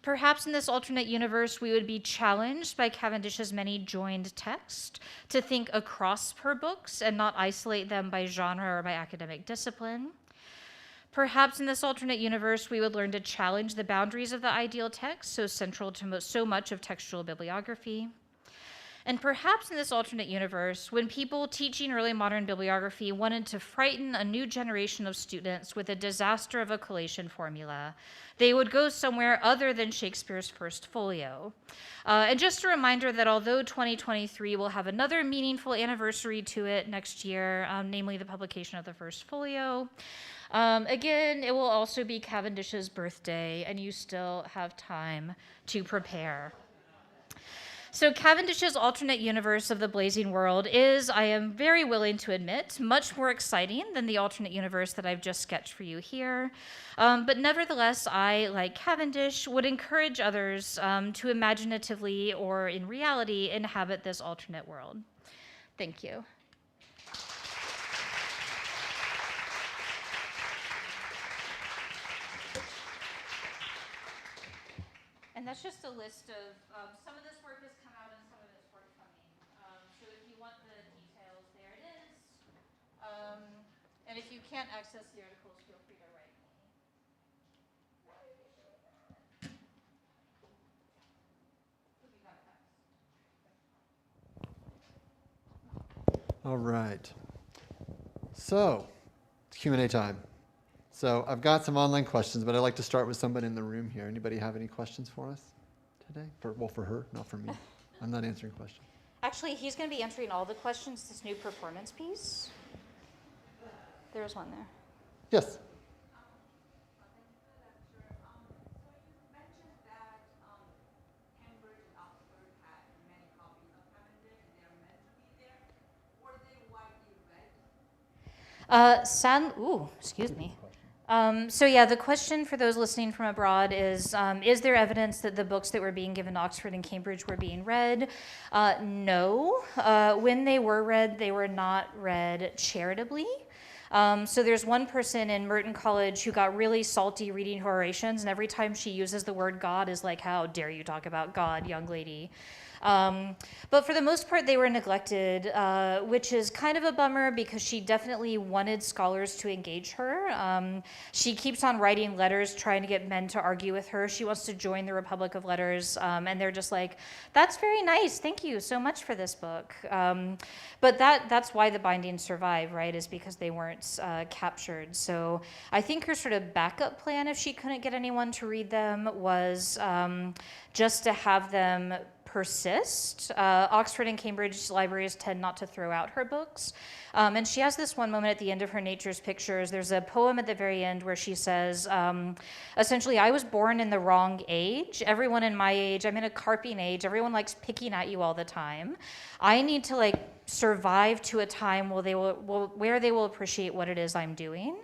Perhaps in this alternate universe, we would be challenged by Cavendish's many joined texts to think across her books and not isolate them by genre or by academic discipline. Perhaps in this alternate universe, we would learn to challenge the boundaries of the ideal text, so central to so much of textual bibliography. And perhaps in this alternate universe, when people teaching early modern bibliography wanted to frighten a new generation of students with a disaster of a collation formula, they would go somewhere other than Shakespeare's first folio. And just a reminder that although 2023 will have another meaningful anniversary to it next year, namely the publication of the first folio, again, it will also be Cavendish's birthday, and you still have time to prepare. So Cavendish's alternate universe of the Blazing World is, I am very willing to admit, much more exciting than the alternate universe that I've just sketched for you here. But nevertheless, I, like Cavendish, would encourage others to imaginatively or in reality inhabit this alternate world. Thank you. And that's just a list of some of this work has come out and some of it's forthcoming. So if you want the And if you can't access the articles, feel free to write me. All right. So, it's Q&A time. So I've got some online questions, but I'd like to start with somebody in the room here. Anybody have any questions for us today? For her, not for me. I'm not answering questions. Actually, he's going to be answering all the questions, this new performance piece. There's one there. Yes. Excuse me. So yeah, the question for those listening from abroad is there evidence that the books that were being given to Oxford and Cambridge were being read? No. When they were read, they were not read charitably. So there's one person in Merton College who got really salty reading her orations, and every time she uses the word God is like, how dare you talk about God, young lady? But for the most part, they were neglected, which is kind of a bummer because she definitely wanted scholars to engage her. She keeps on writing letters trying to get men to argue with her. She wants to join the Republic of Letters, and they're just like, that's very nice. Thank you so much for this book. But that's why the bindings survive, right, is because they weren't captured. So I think her sort of backup plan, if she couldn't get anyone to read them, was just to have them persist. Oxford and Cambridge libraries tend not to throw out her books. And she has this one moment at the end of her Nature's Pictures. There's a poem at the very end where she says, essentially, I was born in the wrong age. Everyone in my age, I'm in a carping age. Everyone likes picking at you all the time. I need to survive to a time where they will appreciate what it is I'm doing.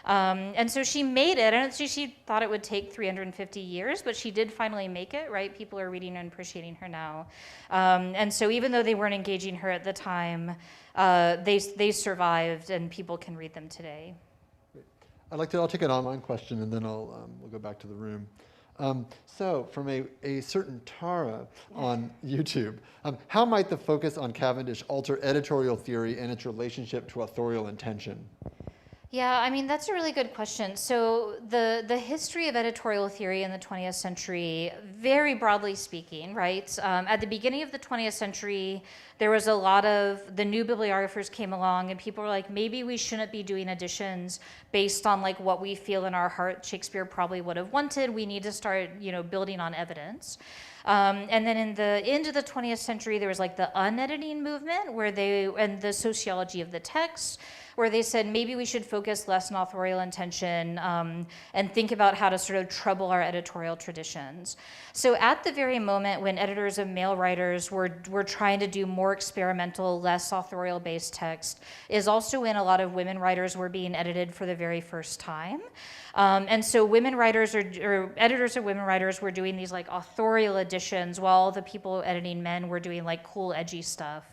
And so she made it. I don't think she thought it would take 350 years, but she did finally make it, right? People are reading and appreciating her now. And so even though they weren't engaging her at the time, they survived and people can read them today. I'll take an online question and then we'll go back to the room. So from a certain Tara on YouTube, how might the focus on Cavendish alter editorial theory and its relationship to authorial intention? Yeah, I mean, that's a really good question. So the history of editorial theory in the 20th century, very broadly speaking, right? At the beginning of the 20th century, there was a lot of, the new bibliographers came along and people were like, maybe we shouldn't be doing editions based on what we feel in our heart Shakespeare probably would have wanted. We need to start, building on evidence. And then in the end of the 20th century, there was the unediting movement and the sociology of the text, where they said maybe we should focus less on authorial intention and think about how to sort of trouble our editorial traditions. So at the very moment when editors of male writers were trying to do more experimental, less authorial-based text, is also when a lot of women writers were being edited for the very first time. And so women writers or editors of women writers were doing these authorial editions while the people editing men were doing cool, edgy stuff.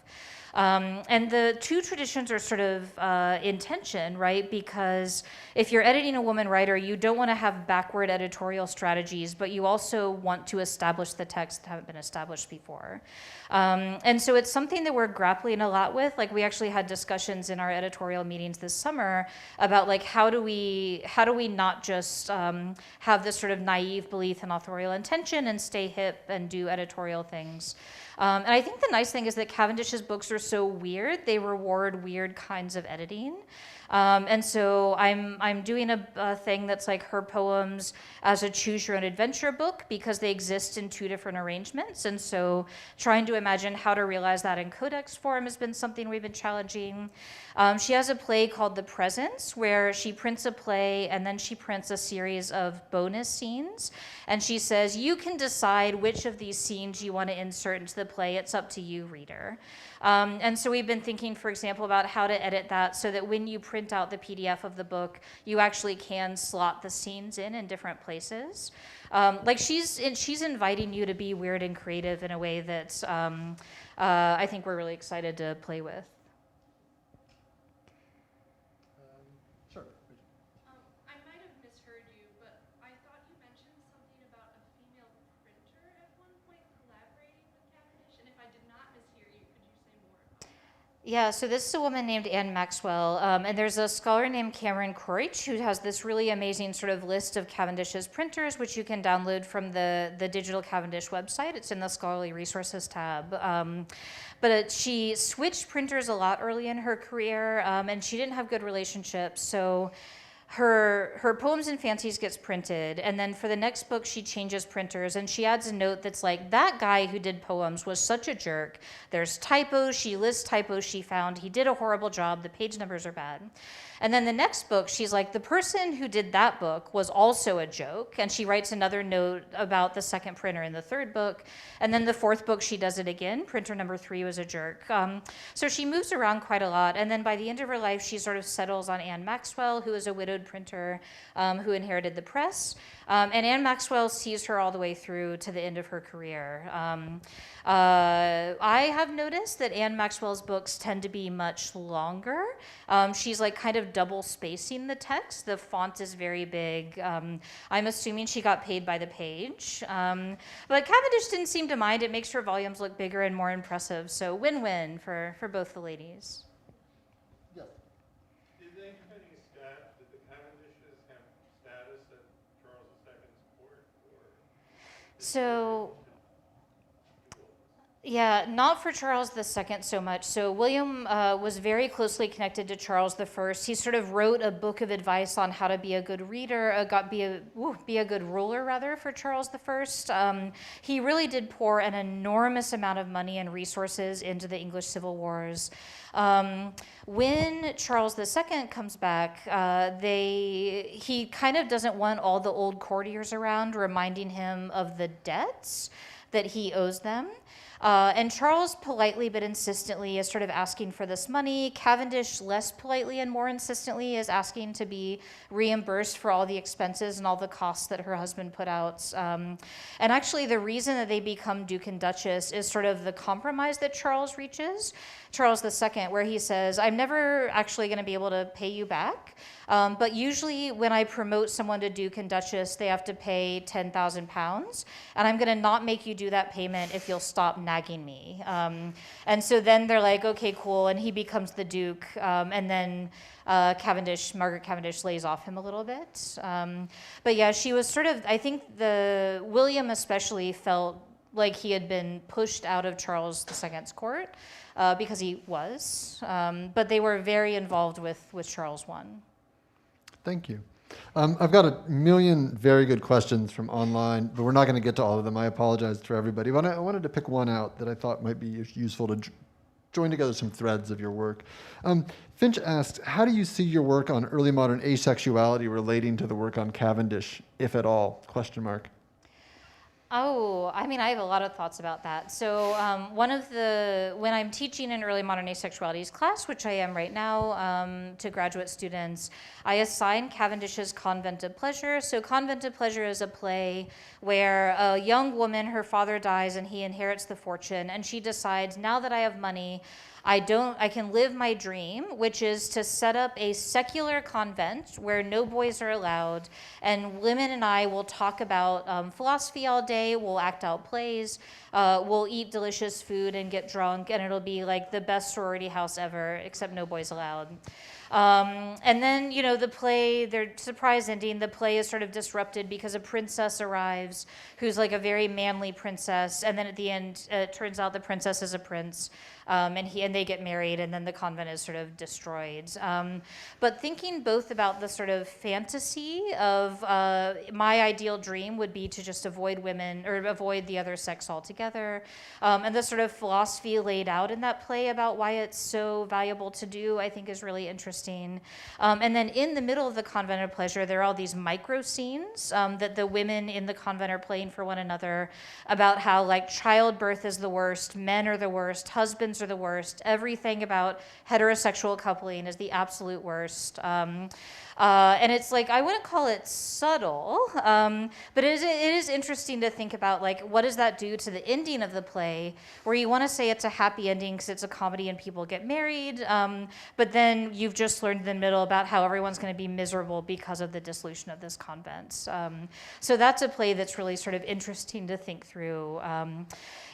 And the two traditions are sort of in tension, right? Because if you're editing a woman writer, you don't want to have backward editorial strategies, but you also want to establish the texts that haven't been established before. And so it's something that we're grappling a lot with. We actually had discussions in our editorial meetings this summer about how do we not just have this sort of naive belief in authorial intention and stay hip and do editorial things. And I think the nice thing is that Cavendish's books are so weird, they reward weird kinds of editing. And so I'm doing a thing that's her poems as a choose your own adventure book because they exist in two different arrangements. And so trying to imagine how to realize that in codex form has been something we've been challenging. She has a play called The Presence where she prints a play and then she prints a series of bonus scenes. And she says, you can decide which of these scenes you want to insert into the play. It's up to you, reader. And so we've been thinking, for example, about how to edit that so that when you print out the PDF of the book, you actually can slot the scenes in different places. She's inviting you to be weird and creative in a way that I think we're really excited to play with. Sure. I might have misheard you, but I thought you mentioned something about a female printer at one point collaborating with Cavendish, and if I did not mishear you, could you say more about that? Yeah, so this is a woman named Anne Maxwell, and there's a scholar named Cameron Corich who has this really amazing sort of list of Cavendish's printers, which you can download from the Digital Cavendish website. It's in the Scholarly Resources tab. But she switched printers a lot early in her career, and she didn't have good relationships, so her Poems and Fancies gets printed, and then for the next book she changes printers, and she adds a note that's like, that guy who did poems was such a jerk. There's typos, she lists typos she found, he did a horrible job, the page numbers are bad. And then the next book, she's like, the person who did that book was also a joke, and she writes another note about the second printer in the third book. And then the fourth book, she does it again. Printer number 3 was a jerk. So she moves around quite a lot, and then by the end of her life, she sort of settles on Anne Maxwell, who is a widowed printer who inherited the press. And Anne Maxwell sees her all the way through to the end of her career. I have noticed that Anne Maxwell's books tend to be much longer. She's like kind of double spacing the text. The font is very big. I'm assuming she got paid by the page. But Cavendish didn't seem to mind. It makes her volumes look bigger and more impressive. So win-win for both the ladies. Yes. Did they have any did the Cavendishes have status at Charles II's court? So, yeah, not for Charles II so much. So William was very closely connected to Charles I. He sort of wrote a book of advice on how to be a good reader, be a good ruler rather for Charles I. He really did pour an enormous amount of money and resources into the English Civil Wars. When Charles II comes back, he kind of doesn't want all the old courtiers around reminding him of the debts that he owes them. And Charles politely but insistently is sort of asking for this money. Cavendish less politely and more insistently is asking to be reimbursed for all the expenses and all the costs that her husband put out. And actually the reason that they become Duke and Duchess is sort of the compromise that Charles reaches, Charles II, where he says, I'm never actually going to be able to pay you back. But usually when I promote someone to Duke and Duchess, they have to pay £10,000, and I'm gonna not make you do that payment if you'll stop nagging me. And so then they're like, okay, cool, and he becomes the Duke, and then Margaret Cavendish lays off him a little bit. But yeah, she was sort of, I think William especially felt like he had been pushed out of Charles II's court, because he was, but they were very involved with Charles I. Thank you. I've got a million very good questions from online, but we're not going to get to all of them. I apologize for everybody. But I wanted to pick one out that I thought might be useful to join together some threads of your work. Finch asked, how do you see your work on early modern asexuality relating to the work on Cavendish, if at all? Question mark. Oh, I mean, I have a lot of thoughts about that. So when I'm teaching an early modern asexualities class, which I am right now to graduate students, I assign Cavendish's Convented Pleasure. So Convented Pleasure is a play where a young woman, her father dies and he inherits the fortune, and she decides, now that I have money, I can live my dream, which is to set up a secular convent where no boys are allowed, and women and I will talk about philosophy all day, we'll act out plays, we'll eat delicious food and get drunk, and it'll be like the best sorority house ever, except no boys allowed. And then, the play, their surprise ending, the play is sort of disrupted because a princess arrives who's like a very manly princess, and then at the end, it turns out the princess is a prince, and they get married, and then the convent is sort of destroyed. But thinking both about the sort of fantasy of my ideal dream would be to just avoid women, or avoid the other sex altogether, and the sort of philosophy laid out in that play about why it's so valuable to do, I think is really interesting. And then in the middle of the Convent of Pleasure, there are all these micro scenes that the women in the convent are playing for one another about how like childbirth is the worst, men are the worst, husbands are the worst, everything about heterosexual coupling is the absolute worst. And it's like, I wouldn't call it subtle, but it is interesting to think about, like, what does that do to the ending of the play, where you want to say it's a happy ending because it's a comedy and people get married, but then you've just just learned in the middle about how everyone's going to be miserable because of the dissolution of this convent. So that's a play that's really sort of interesting to think through.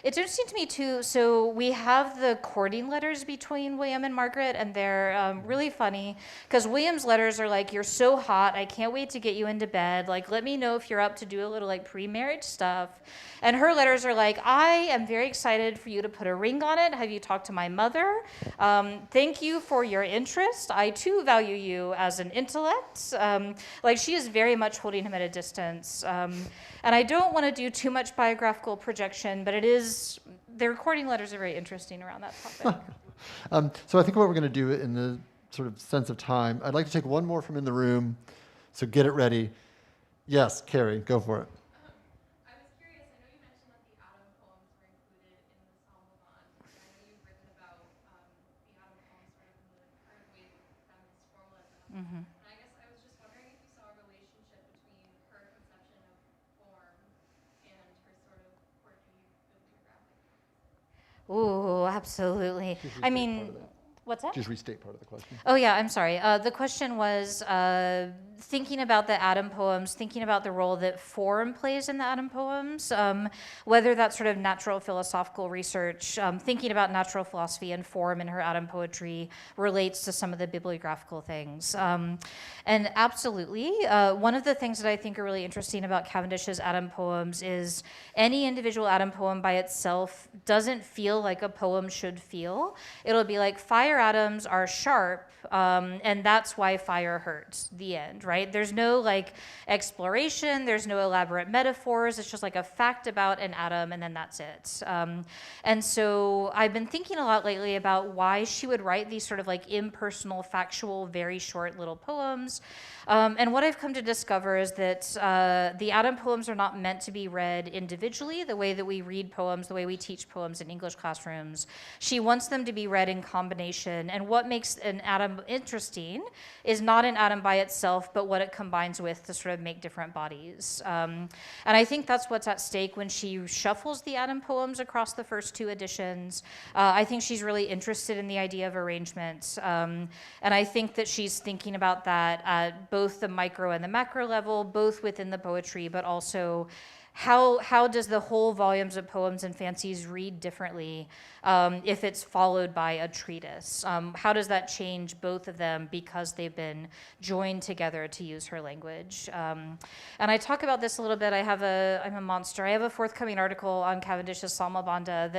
It's interesting to me too, so we have the courting letters between William and Margaret, and they're really funny, because William's letters are like, you're so hot, I can't wait to get you into bed, like, let me know if you're up to do a little like pre-marriage stuff. And her letters are like, I am very excited for you to put a ring on it. Have you talked to my mother? Thank you for your interest. I too value you as an intellect. Like, she is very much holding him at a distance. And I don't want to do too much biographical projection, but their courting letters are very interesting around that topic. So I think what we're going to do in the sort of sense of time, I'd like to take one more from in the room, so get it ready. Yes, Carrie, go for it. I was curious, I know you mentioned that the Adam poems were included in the Psalmabond, and I know you've written about the Adam poems sort of in the current ways of feminist formalism. And I guess I was just wondering if you saw a relationship between her conception of form and her sort of quirky bibliographic. Ooh, absolutely. I mean, what's that? Just restate part of the question. Oh, yeah, I'm sorry. The question was thinking about the Adam poems, thinking about the role that form plays in the Adam poems, whether that's sort of natural philosophical research, thinking about natural philosophy and form in her Adam poetry relates to some of the bibliographical things. And absolutely, one of the things that I think are really interesting about Cavendish's Adam poems is any individual Adam poem by itself doesn't feel like a poem should feel. It'll be like, fire atoms are sharp, and that's why fire hurts, the end, right? There's no like exploration, there's no elaborate metaphors, it's just like a fact about an atom, and then that's it. And so I've been thinking a lot lately about why she would write these sort of like impersonal, factual, very short little poems. And what I've come to discover is that the Adam poems are not meant to be read individually, the way that we read poems, the way we teach poems in English classrooms. She wants them to be read in combination. And what makes an Adam interesting is not an Adam by itself, but what it combines with to sort of make different bodies. And I think that's what's at stake when she shuffles the Adam poems across the first two editions. I think she's really interested in the idea of arrangement. And I think that she's thinking about that at both the micro and the macro level, both within the poetry, but also how does the whole volumes of poems and fancies read differently if it's followed by a treatise? How does that change both of them because they've been joined together, to use her language? And I talk about this a little bit. I'm a monster. I have a forthcoming article on Cavendish's Psalmabanda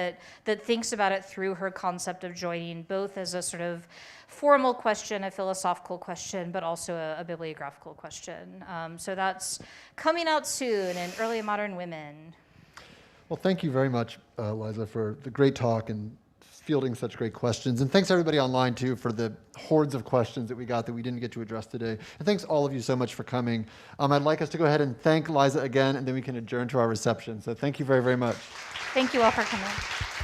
that thinks about it through her concept of joining, both as a sort of formal question, a philosophical question, but also a bibliographical question. So that's coming out soon in Early Modern Women. Well, thank you very much, Liza, for the great talk and fielding such great questions. And thanks everybody online too for the hordes of questions that we got that we didn't get to address today. And thanks all of you so much for coming. I'd like us to go ahead and thank Liza again, and then we can adjourn to our reception. So thank you very, very much. Thank you all for coming.